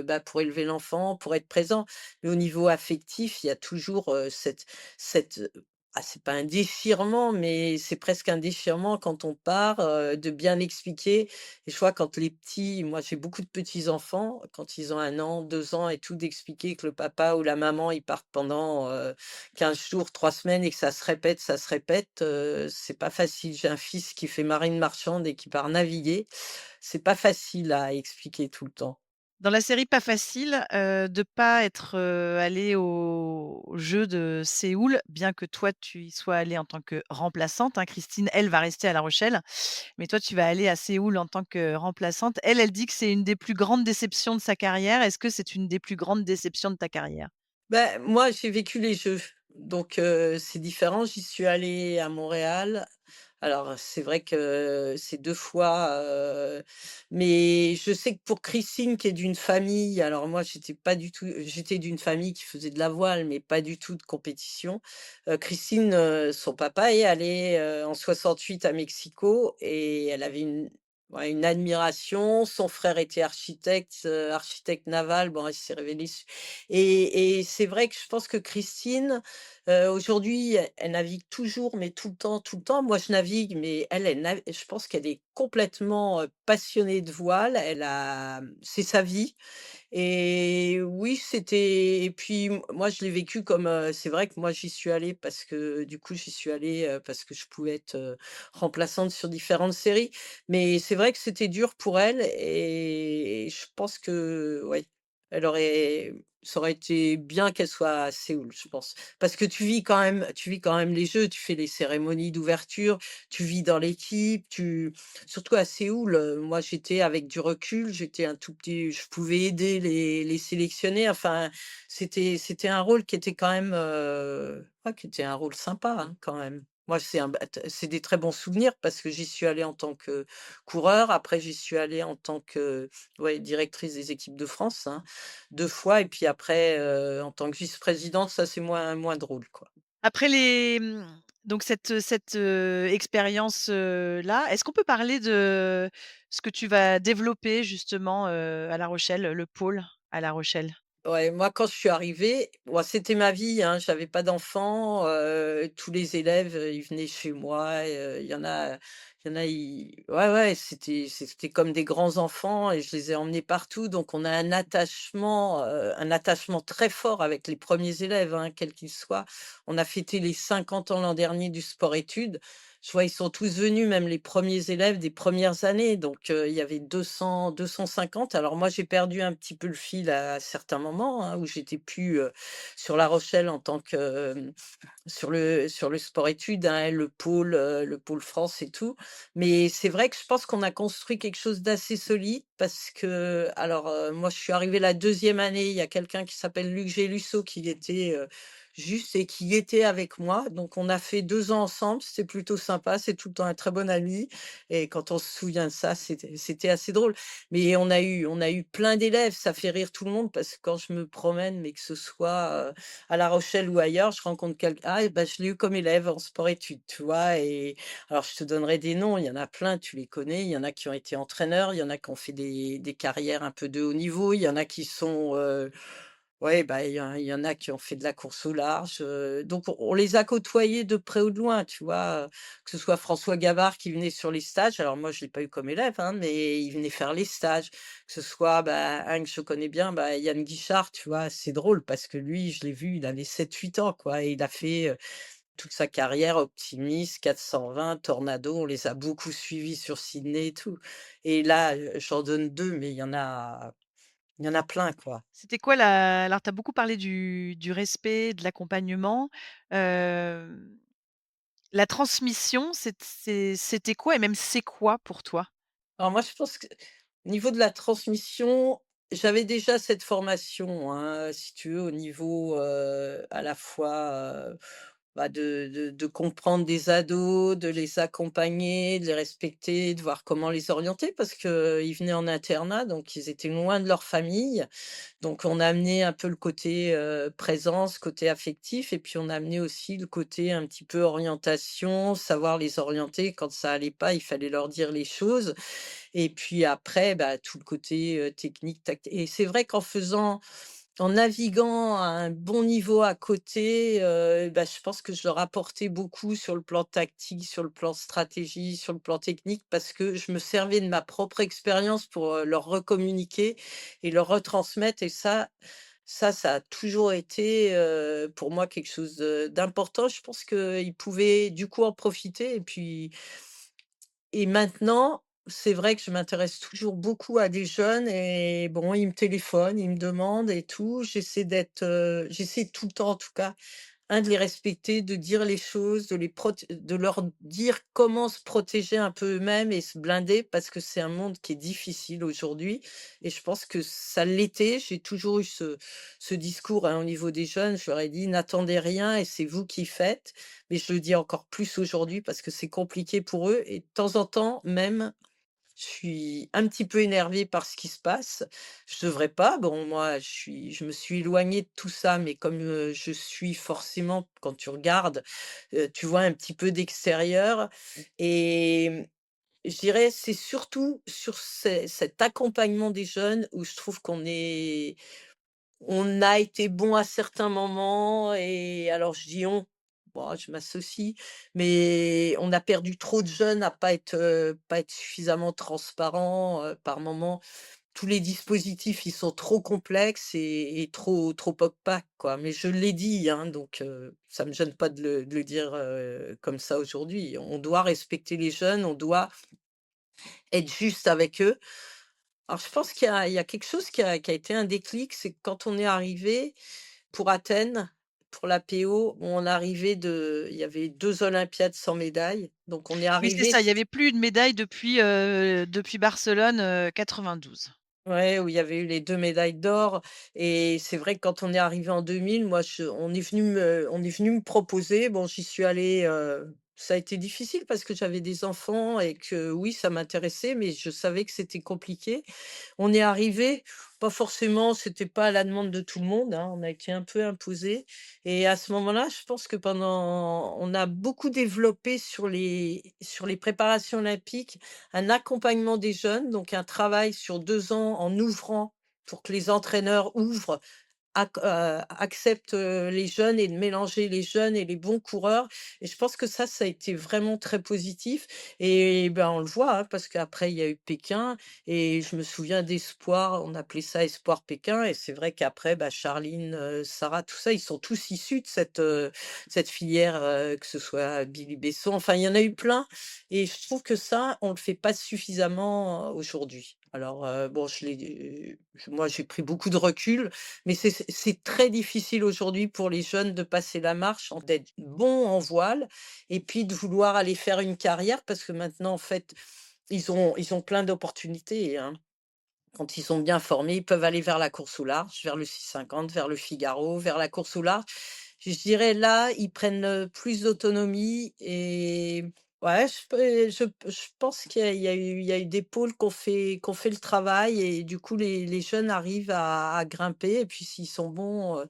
bah, pour élever l'enfant, pour être présent. Mais au niveau affectif, il y a toujours, cette, c'est pas un déchirement, mais c'est presque un déchirement quand on part, de bien expliquer et je vois quand les petits moi j'ai beaucoup de petits-enfants, quand ils ont 1 an, 2 ans et tout, d'expliquer que le papa ou la maman, ils partent pendant, 15 jours, 3 semaines et que ça se répète, c'est pas facile. J'ai un fils qui fait marine marchande et qui part naviguer. C'est pas facile à expliquer tout le temps. Dans la série Pas facile, de pas être, allée aux Jeux de Séoul, bien que toi tu y sois allée en tant que remplaçante, hein. Christine, elle, va rester à La Rochelle, mais toi tu vas aller à Séoul en tant que remplaçante. Elle, elle dit que c'est une des plus grandes déceptions de sa carrière. Est-ce que c'est une des plus grandes déceptions de ta carrière? Ben moi, j'ai vécu les Jeux, donc c'est différent. J'y suis allée à Montréal. Alors, c'est vrai que c'est 2 fois, mais je sais que pour Christine qui est d'une famille alors moi, j'étais d'une famille qui faisait de la voile, mais pas du tout de compétition. Christine, son papa est allé, en 68 à Mexico et elle avait une admiration. Son frère était architecte, architecte naval. Bon, elle s'est révélée et c'est vrai que je pense que Christine, aujourd'hui, elle navigue toujours, mais tout le temps, tout le temps. Moi, je navigue, mais elle je pense qu'elle est complètement, passionnée de voile. C'est sa vie et oui, c'était et puis moi, je l'ai vécu comme, c'est vrai que moi, j'y suis allée parce que du coup, j'y suis allée, parce que je pouvais être, remplaçante sur différentes séries. Mais c'est vrai que c'était dur pour elle et je pense que, ouais, elle aurait ça aurait été bien qu'elle soit à Séoul, je pense. Parce que tu vis quand même les Jeux, tu fais les cérémonies d'ouverture, tu vis dans l'équipe, surtout à Séoul, moi j'étais avec du recul, j'étais un tout petit je pouvais aider les sélectionnés, enfin, c'était un rôle qui était quand même, ouais, qui était un rôle sympa, hein, quand même. Moi, c'est des très bons souvenirs parce que j'y suis allée en tant que coureur, après j'y suis allée en tant que, ouais, directrice des équipes de France, hein, 2 fois et puis après, en tant que vice-présidente, ça c'est moins drôle, quoi. Après donc cette, expérience, là, est-ce qu'on peut parler de ce que tu vas développer justement, à La Rochelle, le pôle à La Rochelle? Ouais, moi, quand je suis arrivée, bon, c'était ma vie, hein, j'avais pas d'enfants, tous les élèves, ils venaient chez moi, ils ouais, ouais, c'était comme des grands enfants et je les ai emmenés partout, donc on a un attachement très fort avec les premiers élèves, hein, quels qu'ils soient. On a fêté les 50 ans l'an dernier du sport-études. Je vois, ils sont tous venus, même les premiers élèves des premières années, donc il y avait 250. Alors moi, j'ai perdu un petit peu le fil à certains moments, hein, où j'étais plus, sur La Rochelle en tant que, sur le sport-études, hein, le pôle France et tout. Mais c'est vrai que je pense qu'on a construit quelque chose d'assez solide parce que alors, moi, je suis arrivée la deuxième année, il y a quelqu'un qui s'appelle Luc Gélussot qui était, juste et qui était avec moi. Donc on a fait 2 ans ensemble, c'était plutôt sympa, c'est tout le temps un très bon ami et quand on se souvient de ça, c'était assez drôle. Mais on a eu plein d'élèves, ça fait rire tout le monde parce que quand je me promène, mais que ce soit, à La Rochelle ou ailleurs, je rencontre quelqu'un: «Ah et bah, je l'ai eu comme élève en sport-études», tu vois? Et alors je te donnerai des noms, il y en a plein, tu les connais, il y en a qui ont été entraîneurs, il y en a qui ont fait des carrières un peu de haut niveau, il y en a qui sont, ouais, bah, il y en a qui ont fait de la course au large, donc on les a côtoyés de près ou de loin, tu vois? Que ce soit François Gavard qui venait sur les stages, alors moi je l'ai pas eu comme élève, hein, mais il venait faire les stages. Que ce soit, bah, un que je connais bien, bah, Yann Guichard, tu vois? C'est drôle parce que lui, je l'ai vu, il avait 7 8 ans, quoi, et il a fait, toute sa carrière Optimis, 420, Tornado, on les a beaucoup suivis sur Sydney et tout, et là, j'en donne 2, mais il y en a plein, quoi. C'était quoi la alors tu as beaucoup parlé du respect, de l'accompagnement, hem, la transmission, c'était quoi et même c'est quoi pour toi? Alors moi, je pense que au niveau de la transmission, j'avais déjà cette formation, hein, si tu veux, au niveau, à la fois, bah, de comprendre des ados, de les accompagner, de les respecter, de voir comment les orienter parce qu'ils venaient en internat, donc ils étaient loin de leur famille. Donc on a amené un peu le côté, présence, côté affectif, et puis on a amené aussi le côté un petit peu orientation, savoir les orienter quand ça allait pas, il fallait leur dire les choses, et puis après, bah, tout le côté, technique, et c'est vrai en naviguant à un bon niveau à côté, bah, je pense que je leur apportais beaucoup sur le plan tactique, sur le plan stratégie, sur le plan technique, parce que je me servais de ma propre expérience pour, leur recommuniquer et leur retransmettre, et ça a toujours été, pour moi quelque chose, d'important. Je pense qu'ils pouvaient du coup en profiter, et maintenant, c'est vrai que je m'intéresse toujours beaucoup à des jeunes, et bon, ils me téléphonent, ils me demandent et tout. J'essaie tout le temps en tout cas, de les respecter, de dire les choses, de leur dire comment se protéger un peu eux-mêmes et se blinder, parce que c'est un monde qui est difficile aujourd'hui, et je pense que ça l'était. J'ai toujours eu ce discours, hein, au niveau des jeunes. Je leur ai dit: «N'attendez rien et c'est vous qui faites». Mais je le dis encore plus aujourd'hui parce que c'est compliqué pour eux, et de temps en temps même, je suis un petit peu énervée par ce qui se passe. Je devrais pas. Bon, moi, je me suis éloignée de tout ça, mais comme, je suis forcément, quand tu regardes, tu vois un petit peu d'extérieur, et je dirais, c'est surtout sur cet accompagnement des jeunes où je trouve on a été bon à certains moments, et alors je dis «on», bon, je m'associe, mais on a perdu trop de jeunes à pas être suffisamment transparents, par moment. Tous les dispositifs, ils sont trop complexes et trop opaques, quoi. Mais je l'ai dit, hein, donc ça me gêne pas de le dire, comme ça aujourd'hui. On doit respecter les jeunes, on doit être juste avec eux. Alors je pense qu'il y a quelque chose qui a été un déclic, c'est que quand on est arrivé pour Athènes, pour la PO, il y avait 2 olympiades sans médaille, donc on est Oui, c'est arrivé. ça, il y avait plus de médailles depuis Barcelone, 92. Ouais, où il y avait eu les 2 médailles d'or, et c'est vrai que quand on est arrivé en 2000, moi je on est venu me proposer. Bon, j'y suis allée, ça a été difficile parce que j'avais des enfants et que oui, ça m'intéressait, mais je savais que c'était compliqué. On est arrivé, pas forcément, c'était pas à la demande de tout le monde, hein, on a été un peu imposés, et à ce moment-là, je pense que on a beaucoup développé sur les préparations olympiques, un accompagnement des jeunes, donc un travail sur 2 ans en ouvrant pour que les entraîneurs ouvrent, accepte, les jeunes, et de mélanger les jeunes et les bons coureurs, et je pense que ça a été vraiment très positif, et ben, on le voit, hein, parce qu'après il y a eu Pékin, et je me souviens d'Espoir, on appelait ça Espoir Pékin, et c'est vrai qu'après, bah, Charline, Sarah, tout ça, ils sont tous issus de cette filière, que ce soit Billy Besson, enfin il y en a eu plein, et je trouve que ça, on le fait pas suffisamment, aujourd'hui. Alors, bon, moi j'ai pris beaucoup de recul, mais c'est très difficile aujourd'hui pour les jeunes de passer la marche, d'être bons en voile, et puis de vouloir aller faire une carrière, parce que maintenant, en fait, ils ont plein d'opportunités, hein. Quand ils sont bien formés, ils peuvent aller vers la course au large, vers le 650, vers le Figaro, vers la course au large. Je dirais là, ils prennent, plus d'autonomie, et ouais, je pense qu'il y a eu des pôles qui ont fait le travail, et du coup les jeunes arrivent à grimper, et puis s'ils sont bons,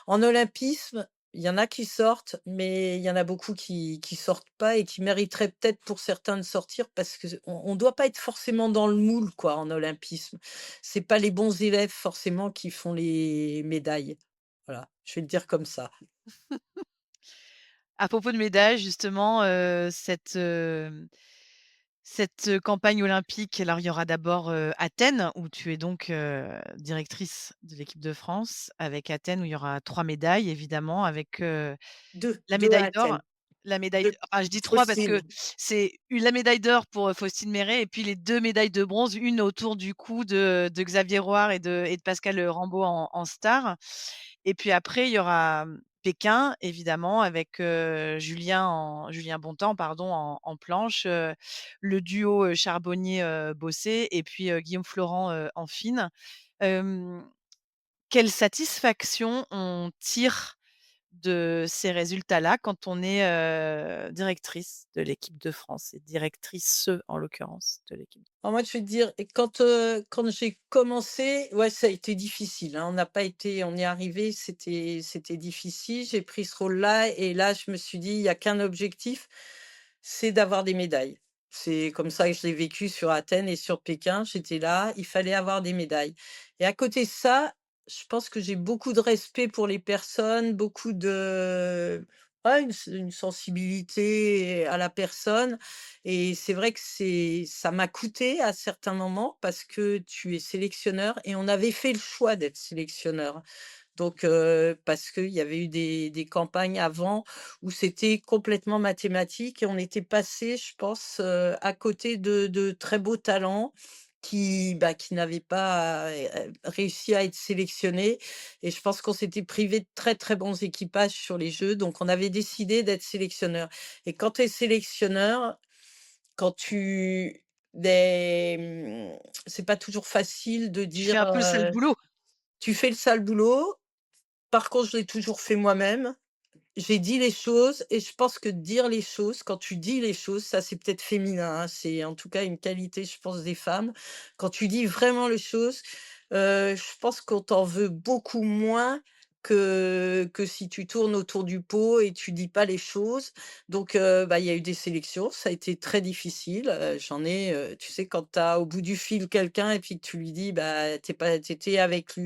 en olympisme, Il y en a qui sortent, mais il y en a beaucoup qui sortent pas et qui mériteraient peut-être pour certains de sortir parce qu'on doit pas être forcément dans le moule, quoi, en olympisme. C'est pas les bons élèves forcément qui font les médailles. Voilà, je vais le dire comme ça. À propos de médailles, justement, cette campagne olympique, alors il y aura d'abord, Athènes où tu es donc, directrice de l'équipe de France, avec Athènes où il y aura 3 médailles évidemment avec, Deux, la 2 à médaille d'or, Athènes, la médaille d 2 enfin je dis 3 parce Faustine. que c'est la médaille d'or pour, Faustine Méré et puis les 2 médailles de bronze, une autour du cou de Xavier Roire et de Pascal, Rambaud en star et puis après il y aura, Pékin évidemment avec, Julien Bontemps pardon en planche, le duo, Charbonnier, Bossé et puis, Guillaume Florent, en fine. Hem, Quelle satisfaction on tire de ces résultats-là quand on est, directrice de l'équipe de France et directrice, en l'occurrence, de l'équipe. Alors moi, je vais te dire et quand j'ai commencé, ouais, ça a été difficile, hein. On est arrivé, c'était difficile. J'ai pris ce rôle-là et là, je me suis dit: «Il y a qu'un objectif, c'est d'avoir des médailles». C'est comme ça que je l'ai vécu sur Athènes et sur Pékin. J'étais là, il fallait avoir des médailles et à côté de ça, je pense que j'ai beaucoup de respect pour les personnes, beaucoup de ouais, une sensibilité à la personne et c'est vrai que ça m'a coûté à certains moments parce que tu es sélectionneur et on avait fait le choix d'être sélectionneur. Donc, parce qu'il y avait eu des campagnes avant où c'était complètement mathématique et on était passé, je pense, à côté de très beaux talents qui n'avaient pas, réussi à être sélectionnés et je pense qu'on s'était privé de très, très bons équipages sur les jeux, donc on avait décidé d'être sélectionneur et quand tu es sélectionneur, quand tu des c'est pas toujours facile de Tu fais dire, un peu le sale boulot. tu fais le sale boulot. Par contre, je l'ai toujours fait moi-même. J'ai dit les choses et je pense que dire les choses, quand tu dis les choses, ça c'est peut-être féminin, hein, c'est en tout cas une qualité, je pense, des femmes. Quand tu dis vraiment les choses, je pense qu'on t'en veut beaucoup moins que si tu tournes autour du pot et tu dis pas les choses. Donc, bah, il y a eu des sélections, ça a été très difficile, tu sais quand tu as au bout du fil quelqu'un et puis que tu lui dis, bah, tu étais avec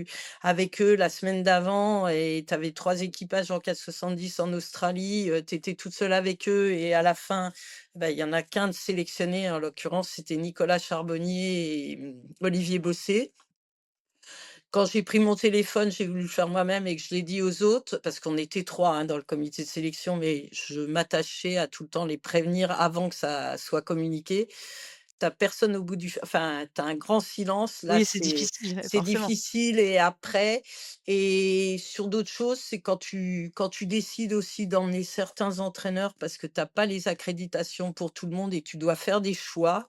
eux la semaine d'avant et tu avais 3 équipages en 4,70 en Australie, tu étais toute seule avec eux et à la fin, bah, il y en a qu'un de sélectionné, en l'occurrence, c'était Nicolas Charbonnier et Olivier Bossé. Quand j'ai pris mon téléphone, j'ai voulu le faire moi-même et que je l'ai dit aux autres, parce qu'on était 3 hein, dans le comité de sélection, mais je m'attachais à tout le temps les prévenir avant que ça soit communiqué. Tu personne au bout du enfin, tu as un grand silence, là, Oui, c'est difficile, c'est forcément. difficile et après et sur d'autres choses, c'est quand tu décides aussi d'emmener certains entraîneurs parce que tu as pas les accréditations pour tout le monde et tu dois faire des choix.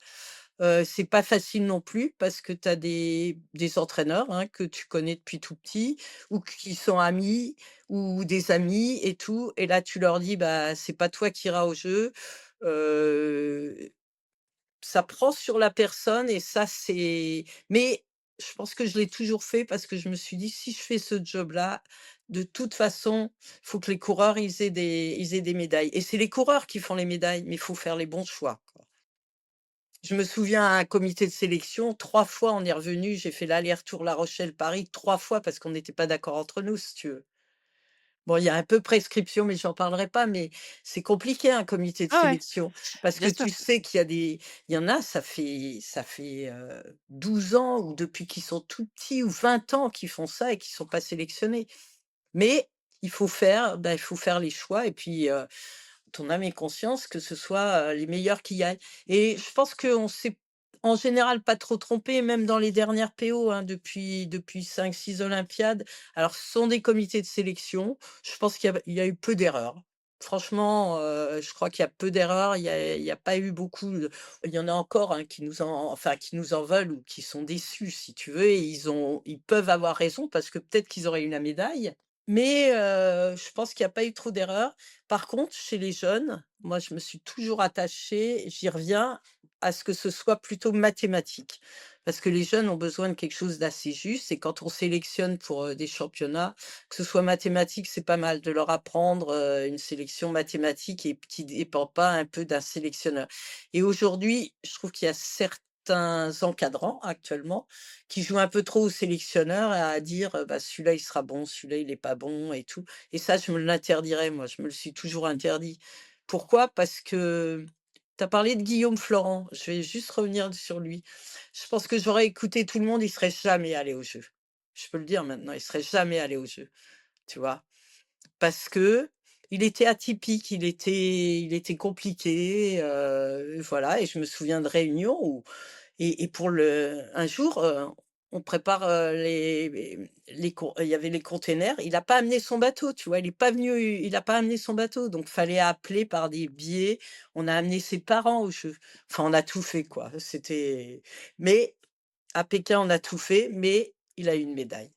C'est pas facile non plus parce que tu as des entraîneurs, hein, que tu connais depuis tout petit ou qui sont amis ou des amis et tout et là, tu leur dis: «Bah, c'est pas toi qui iras au jeu». Heu Ça prend sur la personne et ça, mais je pense que je l'ai toujours fait parce que je me suis dit: «Si je fais ce job-là, de toute façon, il faut que les coureurs, ils aient des médailles» et c'est les coureurs qui font les médailles, mais il faut faire les bons choix, quoi. Je me souviens à un comité de sélection, 3 fois on est revenu, j'ai fait l'aller-retour La Rochelle-Paris 3 fois parce qu'on n'était pas d'accord entre nous, si tu veux. Bon, il y a un peu prescription, mais j'en parlerai pas, mais c'est compliqué un comité de Ah ouais, sélection parce que bien sûr. tu sais qu'il y a il y en a, ça fait, 12 ans ou depuis qu'ils sont tout petits ou 20 ans qu'ils font ça et qu'ils sont pas sélectionnés. Mais il faut faire les choix et puis, ton âme et conscience que ce soit, les meilleurs qui y aillent et je pense qu'on s'est en général pas trop trompé, même dans les dernières PO, hein, depuis 5-6 olympiades. Alors ce sont des comités de sélection. Je pense qu'il y a eu peu d'erreurs. Franchement, je crois qu'il y a peu d'erreurs. Il y a pas eu beaucoup de il y en a encore, hein, qui nous en veulent ou qui sont déçus si tu veux et ils peuvent avoir raison parce que peut-être qu'ils auraient eu la médaille. Mais je pense qu'il y a pas eu trop d'erreurs. Par contre, chez les jeunes, moi, je me suis toujours attachée, j'y reviens, à ce que ce soit plutôt mathématique. Parce que les jeunes ont besoin de quelque chose d'assez juste et quand on sélectionne pour, des championnats, que ce soit mathématique, c'est pas mal de leur apprendre, une sélection mathématique et qui dépend pas un peu d'un sélectionneur. Et aujourd'hui, je trouve qu'il y a certains encadrants actuellement qui jouent un peu trop au sélectionneur à dire, bah, celui-là il sera bon, celui-là il est pas bon et tout. Et ça, je me l'interdirais moi, je me le suis toujours interdit. Pourquoi? Parce que tu as parlé de Guillaume Florent, je vais juste revenir sur lui. Je pense que j'aurais écouté tout le monde, il serait jamais allé aux Jeux. Je peux le dire maintenant, il serait jamais allé aux Jeux, tu vois? Parce qu'il était atypique, il était compliqué, voilà et je me souviens de réunions où et pour le un jour, on prépare, il y avait les containers, il a pas amené son bateau, tu vois? Il a pas amené son bateau, donc fallait appeler par des biais. On a amené ses parents au jeu. Enfin, on a tout fait, quoi. Mais à Pékin, on a tout fait, mais il a eu une médaille.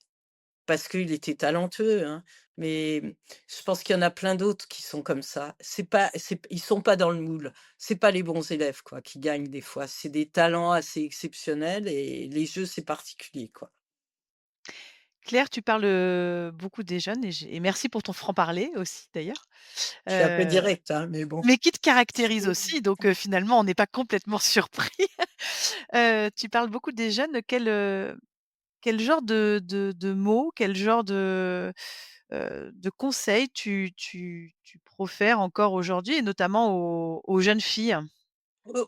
Parce qu'il était talentueux, hein, mais je pense qu'il y en a plein d'autres qui sont comme ça. C'est ils sont pas dans le moule. C'est pas les bons élèves, quoi, qui gagnent des fois. C'est des talents assez exceptionnels et les jeux, c'est particulier, quoi. Claire, tu parles, beaucoup des jeunes et merci pour ton franc-parler aussi d'ailleurs, Je suis un peu heu, directe, hein, mais bon. mais qui te caractérise aussi donc finalement on n'est pas complètement surpris. Tu parles beaucoup des jeunes, quel genre de mots, quel genre de conseils tu profères encore aujourd'hui et notamment aux jeunes filles?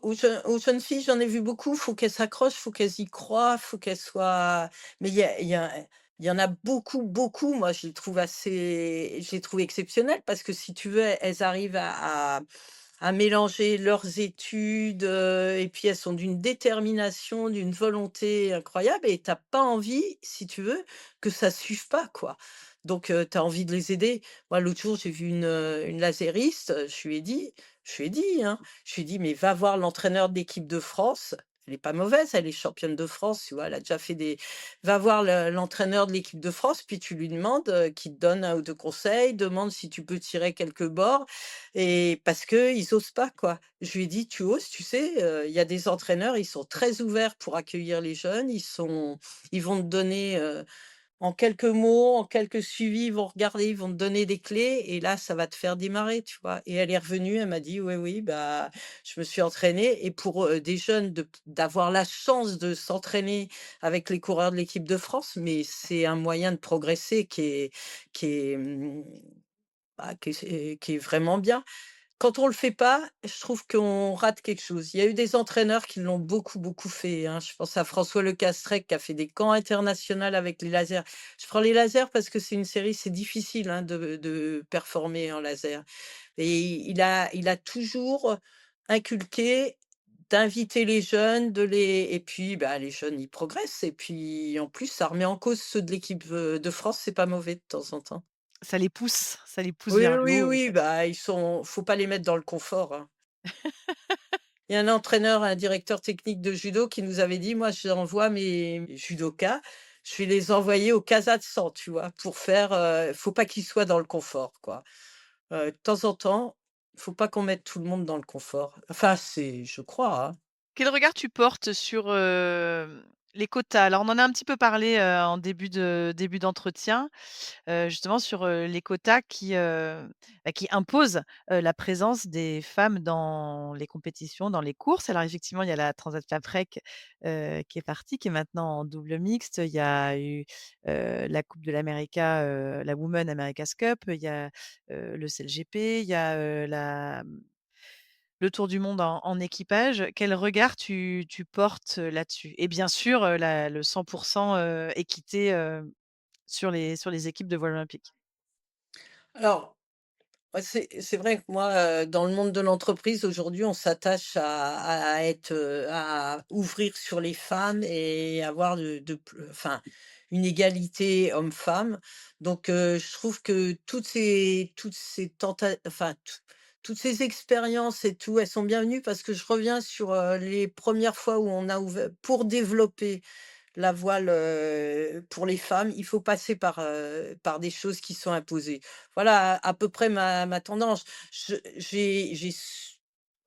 Aux jeunes filles, j'en ai vu beaucoup, faut qu'elles s'accrochent, faut qu'elles y croient, faut qu'elles soient mais il y en a beaucoup, beaucoup, moi je les trouve exceptionnelles parce que si tu veux, elles arrivent à mélanger leurs études, et puis elles sont d'une détermination, d'une volonté incroyable et tu as pas envie, si tu veux, que ça suive pas, quoi. Donc tu as envie de les aider. Moi, l'autre jour, j'ai vu une laseriste, je lui ai dit, hein, je lui ai dit: «Mais va voir l'entraîneur de l'équipe de France». Elle est pas mauvaise, elle est championne de France, tu vois? Elle a déjà fait des Va voir l'entraîneur de l'équipe de France, puis tu lui demandes, qu'il te donne 1 ou 2 conseils, demande si tu peux tirer quelques bords et parce qu'ils osent pas, quoi. Je lui ai dit: «Tu oses, tu sais, il y a des entraîneurs, ils sont très ouverts pour accueillir les jeunes, ils vont te donner, en quelques mots, en quelques suivis, ils vont regarder, ils vont te donner des clés et là, ça va te faire démarrer», tu vois? Et elle est revenue, elle m'a dit: «Oui, oui, bah, je me suis entraînée» et pour, des jeunes d'avoir la chance de s'entraîner avec les coureurs de l'équipe de France, mais c'est un moyen de progresser qui est, bah, qui est vraiment bien. Quand on le fait pas, je trouve qu'on rate quelque chose. Il y a eu des entraîneurs qui l'ont beaucoup, beaucoup fait, hein. Je pense à François Lecastrec qui a fait des camps internationaux avec les lasers. Je prends les lasers parce que c'est une série, c'est difficile, hein, de performer en laser et il a toujours inculqué d'inviter les jeunes, et puis, bah, les jeunes, ils progressent et puis, en plus, ça remet en cause ceux de l'équipe, de France, c'est pas mauvais de temps en temps. Ça les pousse Oui, vers le oui, haut. oui, bah, faut pas les mettre dans le confort, hein. Il y a un entraîneur, un directeur technique de judo qui nous avait dit: «Moi, j'envoie mes judokas, je vais les envoyer au Kazakhstan», tu vois? Pour faire, faut pas qu'ils soient dans le confort, quoi. De temps en temps, faut pas qu'on mette tout le monde dans le confort. Enfin, c'est je crois, hein. Quel regard tu portes sur, les quotas? Alors on en a un petit peu parlé, en début d'entretien, justement sur, les quotas qui imposent, la présence des femmes dans les compétitions, dans les courses. Alors effectivement, il y a la Transat Laprec, qui est partie, qui est maintenant en double mixte. Il y a eu, la coupe de l'America, la Women America's Cup. Il y a, le CLGP. Il y a, le tour du monde en équipage. Quel regard tu portes, là-dessus? Et bien sûr, le 100 équité, sur les équipes de voile olympique. Alors ouais, c'est vrai que moi, dans le monde de l'entreprise, aujourd'hui, on s'attache à ouvrir sur les femmes et avoir enfin, une égalité homme-femme. Donc, je trouve que toutes ces toutes ces expériences et tout, elles sont bienvenues parce que je reviens sur, les premières fois où on a ouvert pour développer la voile, pour les femmes, il faut passer par des choses qui sont imposées. Voilà à peu près ma tendance. Je j'ai s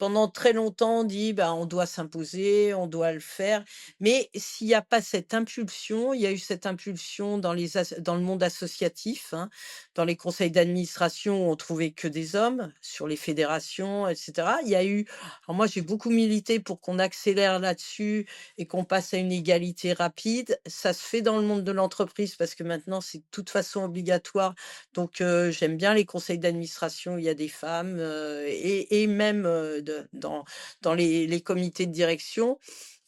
pendant très longtemps, on dit: «Bah, on doit s'imposer, on doit le faire». Mais s'il y a pas cette impulsion, il y a eu cette impulsion dans le monde associatif, hein, dans les conseils d'administration où on trouvait que des hommes, sur les fédérations et cetera. Il y a eu alors moi, j'ai beaucoup milité pour qu'on accélère là-dessus et qu'on passe à une égalité rapide. Ça se fait dans le monde de l'entreprise parce que maintenant, c'est de toute façon obligatoire. Donc, j'aime bien les conseils d'administration où il y a des femmes, et même, dans les comités de direction.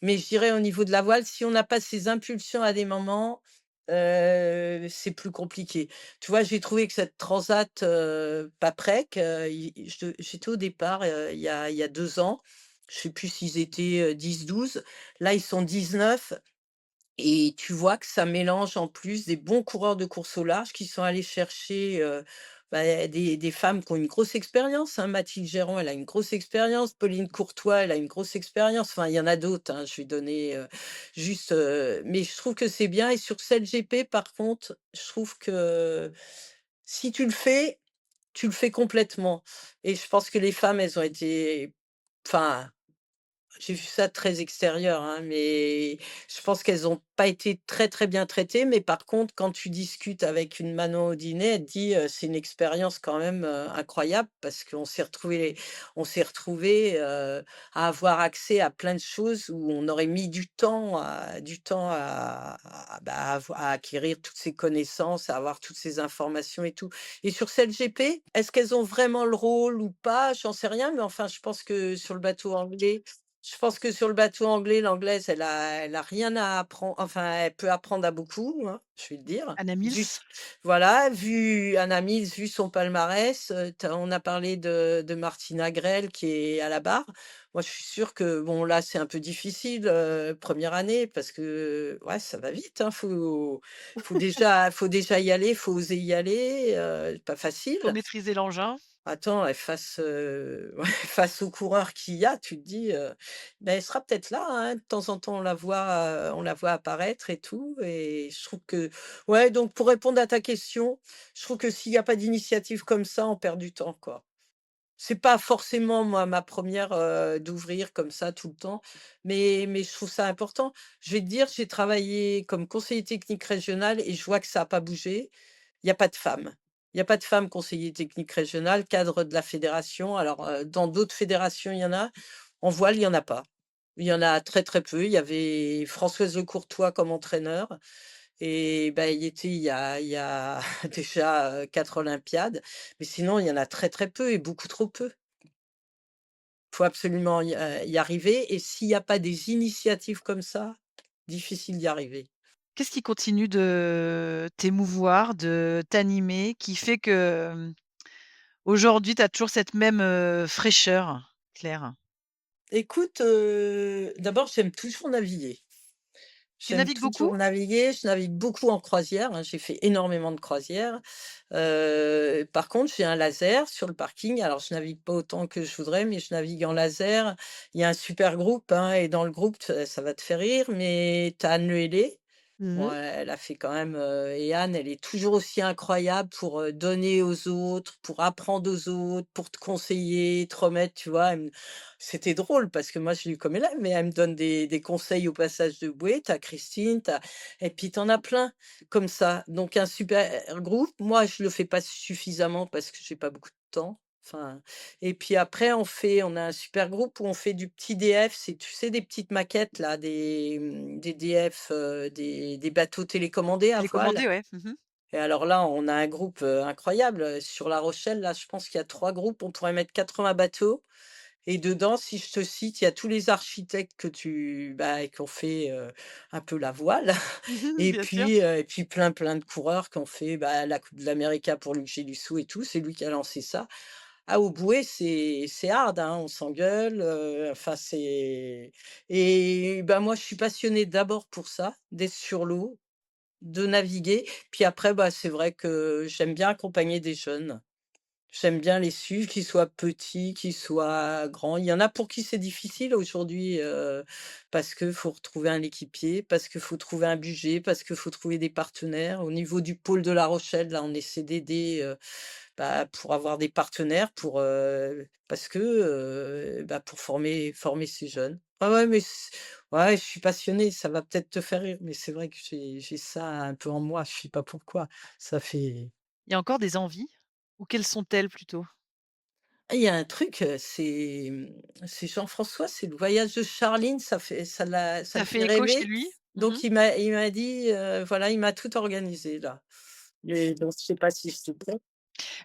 Mais je dirais au niveau de la voile, si on n'a pas ces impulsions à des moments, c'est plus compliqué. Tu vois, j'ai trouvé que cette transat, Paprec, j'étais au départ, il y a 2 ans. Je sais plus s'ils étaient, 10-12. Là, ils sont 19 et tu vois que ça mélange en plus des bons coureurs de course au large qui sont allés chercher, des femmes qui ont une grosse expérience, hein. Mathilde Géron, elle a une grosse expérience. Pauline Courtois, elle a une grosse expérience. Enfin, il y en a d'autres, hein, je vais donner, juste, mais je trouve que c'est bien et sur celle GP, par contre, je trouve que si tu le fais complètement et je pense que les femmes, elles ont été enfin j'ai vu ça très extérieur, hein, mais je pense qu'elles ont pas été très, très bien traitées. Mais par contre, quand tu discutes avec une Manon Odinet, elle te dit, «C'est une expérience quand même, incroyable» parce qu'on s'est retrouvés, à avoir accès à plein de choses où on aurait mis du temps à acquérir toutes ces connaissances, à avoir toutes ces informations et tout. Et sur cette GP, est-ce qu'elles ont vraiment le rôle ou pas? J'en sais rien, mais enfin, l'anglaise, elle a rien à apprendre. Enfin, elle peut apprendre à beaucoup, hein, je vais te dire. Anna Mills? Vu Anna Mills, vu son palmarès, on a parlé de Martina Grell qui est à la barre. Moi, je suis sûre que bon, là, c'est un peu difficile, 1re année parce que, ouais, ça va vite, hein. Faut déjà y aller, faut oser y aller, pas Faut facile. maîtriser l'engin. Attends, et ouais, face au coureur qu'il y a, tu te dis, elle sera peut-être là, hein, de temps en temps on la voit apparaître et tout et je trouve que ouais, donc pour répondre à ta question, je trouve que s'il y a pas d'initiative comme ça, on perd du temps, quoi. C'est pas forcément moi ma première re d'ouvrir comme ça tout le temps, mais je trouve ça important. Je vais te dire, j'ai travaillé comme conseiller technique régional et je vois que ça a pas bougé. Il y a pas de femmes. Il y a pas de femmes conseiller technique régional, cadre de la fédération. Alors, dans d'autres fédérations, il y en a. En voile, il y en a pas. Il y en a très, très peu. Il y avait Françoise Lecourtois comme entraîneur et bah, il y a déjà, 4 olympiades, mais sinon il y en a très, très peu et beaucoup trop peu. Faut absolument y arriver et s'il y a pas des initiatives comme ça, difficile d'y arriver. Qu'est-ce qui continue de t'émouvoir, de t'animer, qui fait que, aujourd'hui tu as toujours cette même, fraîcheur, Claire? Écoute, d'abord j'aime toujours naviguer. Tu J'aime navigues beaucoup? toujours naviguer, je navigue beaucoup en croisière, hein, j'ai fait énormément de croisières. Par contre, j'ai un laser sur le parking. Alors je navigue pas autant que je voudrais, mais je navigue en laser. Il y a un super groupe, hein, et dans le groupe, ça va te faire rire, mais tu as Anne Lehellet. Bon, Mmh. elle a fait quand même, et Anne, elle est toujours aussi incroyable pour, donner aux autres, pour apprendre aux autres, pour te conseiller, te remettre, tu vois? C'était drôle parce que moi, je l'ai eu comme élève, mais elle me donne des conseils au passage de bouée. Tu as Christine, et puis tu en as plein comme ça. Donc un super groupe. Moi, je le fais pas suffisamment parce que j'ai pas beaucoup de temps. Enfin, et puis après on a un super groupe où on fait du petit DF, c'est tu sais des petites maquettes là, des DF, des bateaux télécommandés à voile. Télécommandé, ouais. Mmh. Et alors là, on a un groupe, incroyable, sur La Rochelle, là, je pense qu'il y a 3 groupes, on pourrait mettre 80 bateaux et dedans, si je te cite, il y a tous les architectes qui ont fait, un peu la voile Mmh. et Bien sûr. puis, plein, plein de coureurs qui ont fait, la Coupe de l'America pour Luc Gélussou et tout, c'est lui qui a lancé ça. Ah, au bouée, c'est hard, hein, on s'engueule, enfin moi, je suis passionnée d'abord pour ça, d'être sur l'eau, de naviguer, puis après, c'est vrai que j'aime bien accompagner des jeunes. J'aime bien les suivre, qu'ils soient petits, qu'ils soient grands. Il y en a pour qui c'est difficile aujourd'hui, parce que faut retrouver un équipier, parce qu'il faut trouver un budget, parce qu'il faut trouver des partenaires. Au niveau du pôle de La Rochelle, là, on essaie d'aider, bah, pour avoir des partenaires parce que, bah, pour former ces jeunes. Ah ouais, mais ouais, je suis passionnée, ça va peut-être te faire rire, mais c'est vrai que j'ai ça un peu en moi, je sais pas pourquoi. Ça fait Il y a encore des envies? Ou quelles sont-elles plutôt? il y a un truc, c'est Jean-François, c'est le voyage de Charline, ça Ça le fait fait écho chez rêver. lui? Mmh. Donc il m'a dit, voilà, il m'a tout organisé là. Et donc je sais pas si je te plais.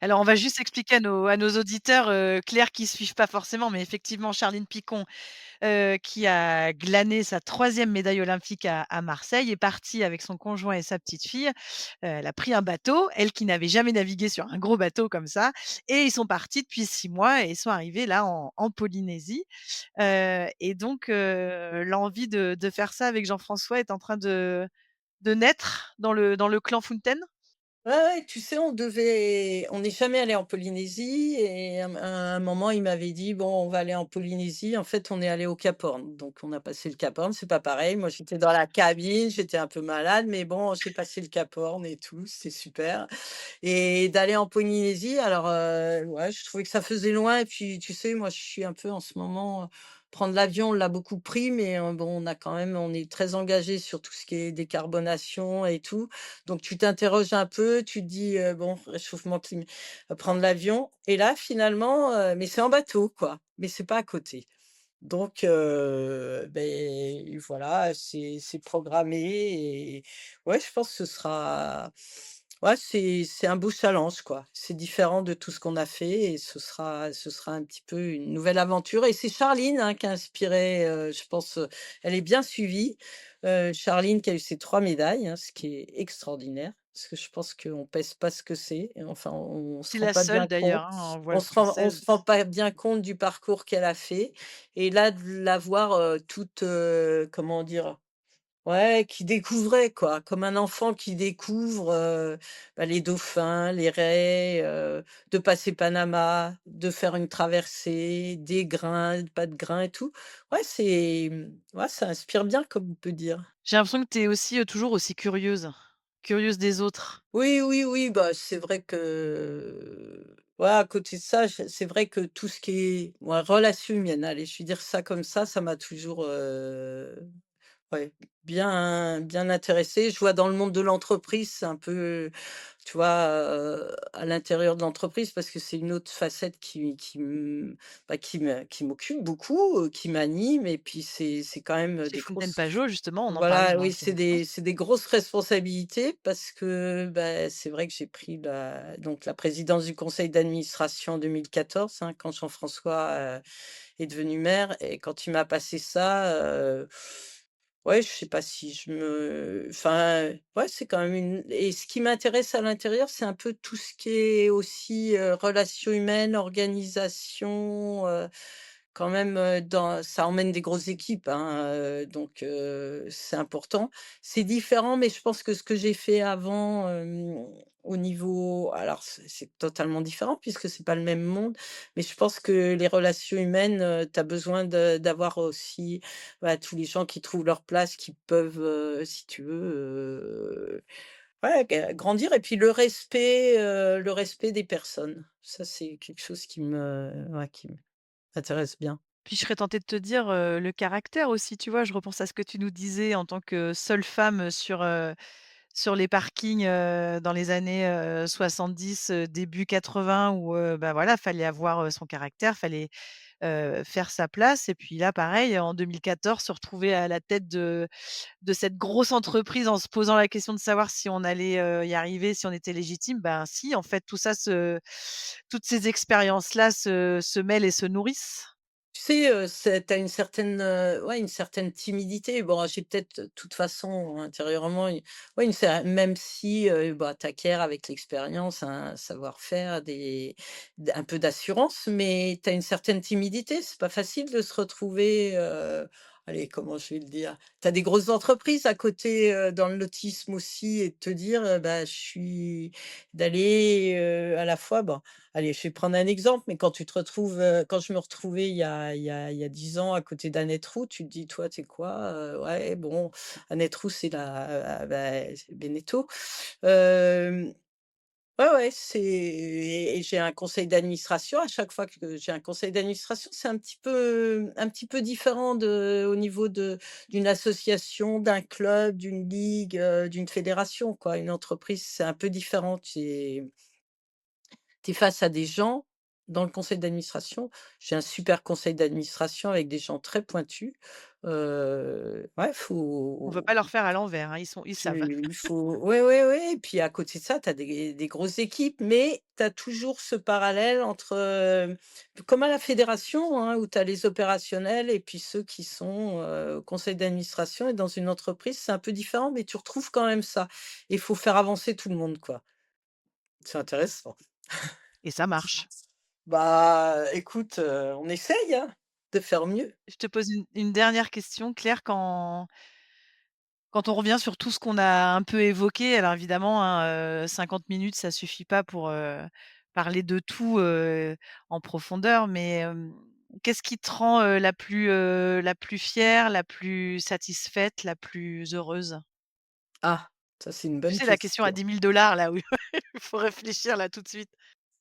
Alors on va juste expliquer à nos auditeurs, clairs qui suivent pas forcément, mais effectivement Charline Picon, qui a glané sa troisième médaille olympique à Marseille, est partie avec son conjoint et sa petite fille. Elle a pris un bateau, elle qui n'avait jamais navigué sur un gros bateau comme ça, et ils sont partis depuis 6 mois et ils sont arrivés là en Polynésie. Et donc l'envie de faire ça avec Jean-François est en train de naître dans le clan Fontaine? Ouais, ouais, tu sais, on n'est jamais allé en Polynésie et à un moment, il m'avait dit: «Bon, on va aller en Polynésie». En fait, on est allé au Cap Horn, donc on a passé le Cap Horn, c'est pas pareil. Moi, j'étais dans la cabine, j'étais un peu malade, mais bon, j'ai passé le Cap Horn et tout, c'était super. Et d'aller en Polynésie, alors, ouais, je trouvais que ça faisait loin et puis, tu sais, moi, je suis un peu en ce moment, prendre l'avion, on l'a beaucoup pris, mais, bon, on est très engagé sur tout ce qui est décarbonation et tout. Donc tu t'interroges un peu, tu te dis, «Bon, réchauffement clim prendre l'avion» et là, finalement, mais c'est en bateau, quoi, mais c'est pas à côté. Donc, voilà, c'est programmé et ouais, je pense que ce sera ouais, c'est un beau challenge, quoi. C'est différent de tout ce qu'on a fait et ce sera un petit peu une nouvelle aventure et c'est Charline, hein, qui a inspiré, je pense, elle est bien suivie. Charline qui a eu ses 3 médailles, hein, ce qui est extraordinaire, parce que je pense qu'on pèse pas ce que c'est et enfin, on se C'est rend la pas seule bien compte. d'ailleurs, hein, en voile On se française. rend pas bien compte du parcours qu'elle a fait et là, de la voir, toute, comment dire? Ouais, qui découvrait quoi, comme un enfant qui découvre, bah, les dauphins, les raies, de passer Panama, de faire une traversée, des grains, pas de grains et tout. Ouais, ouais, ça inspire bien comme on peut dire. J'ai l'impression que tu es aussi, toujours aussi curieuse, curieuse des autres. Oui, oui, oui, bah, c'est vrai que, ouais, à côté de ça, c'est vrai que tout ce qui est, ouais, relations humaines, allez, je vais dire ça comme ça m'a toujours, ouais, bien intéressée. Je vois dans le monde de l'entreprise, c'est un peu, tu vois, à l'intérieur de l'entreprise parce que c'est une autre facette qui m'occupe beaucoup, qui m'anime et puis c'est quand même, Chez des Fontaine grosses Pajot justement, on en parlait voilà, dans oui, Intéressant. c'est des grosses responsabilités parce que, bah, c'est vrai que j'ai pris la présidence du conseil d'administration en 2014, hein, quand Jean-François, est devenu maire et quand il m'a passé ça, ouais, je sais pas si je me enfin, ouais, c'est quand même une et ce qui m'intéresse à l'intérieur, c'est un peu tout ce qui est aussi, relations humaines, organisation, quand même, dans ça emmène des grosses équipes, hein, donc c'est important. C'est différent, mais je pense que ce que j'ai fait avant, au niveau alors c'est totalement différent puisque c'est pas le même monde, mais je pense que les relations humaines, tu as besoin d'avoir aussi, bah, tous les gens qui trouvent leur place, qui peuvent, si tu veux, ouais, grandir et puis le respect des personnes. Ça, c'est quelque chose qui m'intéresse bien. Puis je serais tentée de te dire, le caractère aussi, tu vois? Je repense à ce que tu nous disais en tant que seule femme, sur les parkings, dans les années, 70, début 80 où, bah, voilà, fallait avoir, son caractère, fallait, faire sa place et puis là, pareil, en 2014, se retrouver à la tête de cette grosse entreprise en se posant la question de savoir si on allait, y arriver, si on était légitime, ben si, en fait, toutes ces expériences-là se mêlent et se nourrissent. Tu sais, tu une certaine, ouais, une certaine timidité. Bon, j'ai peut-être, de toute façon, intérieurement, ouais, même si, bah, tu acquiers avec l'expérience un savoir-faire, un peu d'assurance, mais tu as une certaine timidité. C'est pas facile de se retrouver, allez, comment je vais le dire? Tu as des grosses entreprises à côté, dans le nautisme aussi et de te dire, bah, d'aller, à la fois, bon, allez, je vais prendre un exemple, mais quand je me retrouvais il y a 10 ans à côté d'Annette Roux, tu te dis: «Toi, tu es quoi?» Ouais, bon, Annette Roux, c'est c'est Beneteau. Hem Ouais, ouais, et j'ai un conseil d'administration. À chaque fois que j'ai un conseil d'administration, c'est un petit peu différent au niveau d'une association, d'un club, d'une ligue, d'une fédération, quoi. Une entreprise, c'est un peu différent. Tu es face à des gens dans le conseil d'administration. J'ai un super conseil d'administration avec des gens très pointus. Ouais, On veut faut pas leur faire à l'envers, hein, ils savent. il faut ouais, ouais, ouais, et puis à côté de ça, tu as des grosses équipes, mais tu as toujours ce parallèle entre, comme à la fédération, hein, où tu as les opérationnels et puis ceux qui sont, au conseil d'administration, et dans une entreprise, c'est un peu différent, mais tu retrouves quand même ça. Il faut faire avancer tout le monde, quoi. C'est intéressant. Et ça marche. Bah, écoute, on essaye, hein, de faire mieux. Je te pose une dernière question, Claire, quand on revient sur tout ce qu'on a un peu évoqué, alors évidemment, hein, 50 minutes, ça suffit pas pour, parler de tout, en profondeur, mais, qu'est-ce qui te rend, la plus fière, la plus satisfaite, la plus heureuse? Ah, ça, c'est une Tu bonne sais, la question à question. 10 000 $ là, où il faut réfléchir là tout de suite.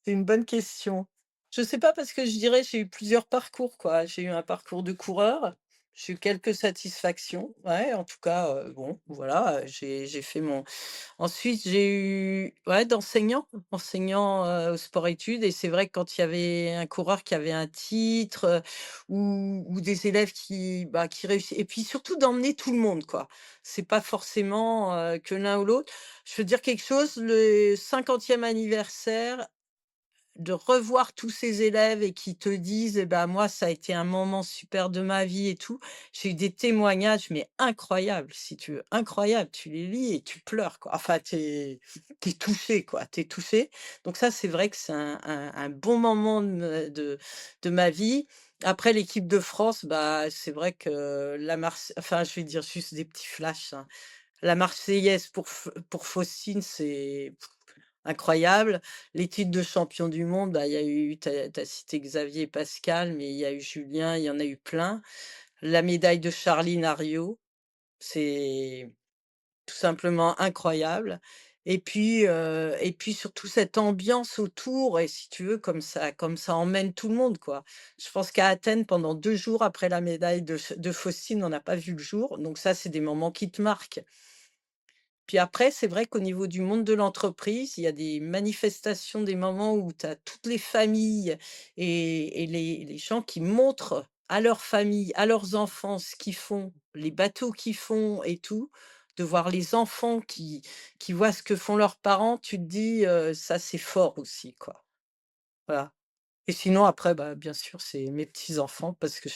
C'est une bonne question. Je sais pas, parce que je dirais j'ai eu plusieurs parcours, quoi. J'ai eu un parcours de coureur, j'ai eu quelques satisfactions, ouais, en tout cas, bon, voilà, j'ai fait mon ensuite j'ai eu ouais, enseignant, au sport-études, et c'est vrai que quand il y avait un coureur qui avait un titre, ou des élèves qui réussi et puis surtout d'emmener tout le monde, quoi. C'est pas forcément, que l'un ou l'autre. Je veux dire quelque chose, le 50e anniversaire, de revoir tous ces élèves et qui te disent: «Eh ben, moi, ça a été un moment super de ma vie» et tout. J'ai eu des témoignages, mais incroyables, si tu veux, incroyables. Tu les lis et tu pleures, quoi. Enfin, tu es touché, quoi, tu es touché. Donc ça, c'est vrai que c'est un bon moment de ma vie. Après l'équipe de France, bah, c'est vrai que enfin, je vais dire juste des petits flashs, hein. La Marseillaise pour Faustine, c'est incroyable. Les titres de champion du monde, bah, il y a eu tu as cité Xavier et Pascal, mais il y a eu Julien, il y en a eu plein. La médaille de Charline à Rio, c'est tout simplement incroyable, et puis surtout cette ambiance autour, et si tu veux, comme ça emmène tout le monde, quoi. Je pense qu'à Athènes, pendant 2 jours après la médaille de Faustine, on n'a pas vu le jour, donc ça, c'est des moments qui te marquent. Puis après, c'est vrai qu'au niveau du monde de l'entreprise, il y a des manifestations, des moments où tu as toutes les familles et les gens qui montrent à leurs familles, à leurs enfants ce qu'ils font, les bateaux qu'ils font et tout. De voir les enfants qui voient ce que font leurs parents, tu te dis, ça, c'est fort aussi, quoi. Voilà. Et sinon après, bah, bien sûr, c'est mes petits-enfants, parce que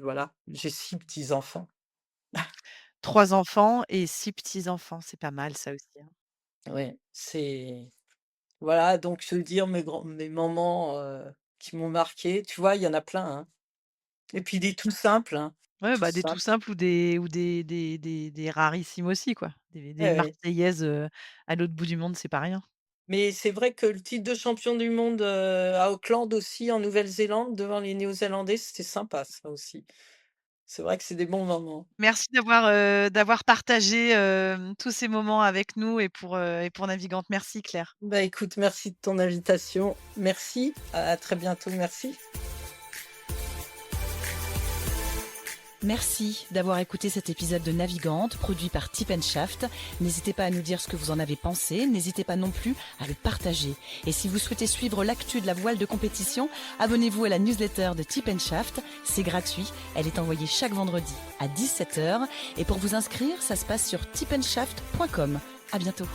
voilà, j'ai 6 petits-enfants. 3 enfants et 6 petits-enfants, c'est pas mal ça aussi, hein. Ouais, voilà, donc je veux dire mes moments, qui m'ont marqué, tu vois? Il y en a plein, hein. Et puis des tout simples, hein, Ouais, tout bah, des tout simples. simples ou des rarissimes aussi, quoi. Des Ouais, ouais. marseillaises, à l'autre bout du monde, c'est pas rien. Mais c'est vrai que le titre de champion du monde, à Auckland aussi, en Nouvelle-Zélande, devant les Néo-Zélandais, c'était sympa ça aussi. C'est vrai que c'est des bons moments. Merci d'avoir partagé, tous ces moments avec nous et pour Navigante. Merci Claire. Bah, écoute, merci de ton invitation. Merci, à très bientôt, merci. Merci d'avoir écouté cet épisode de Navigante, produit par Tip Shaft. N'hésitez pas à nous dire ce que vous en avez pensé, n'hésitez pas non plus à le partager. Et si vous souhaitez suivre l'actu de la voile de compétition, abonnez-vous à la newsletter de Tip Shaft, c'est gratuit, elle est envoyée chaque vendredi à 17 h. Et pour vous inscrire, ça se passe sur tipshaft.com. À bientôt.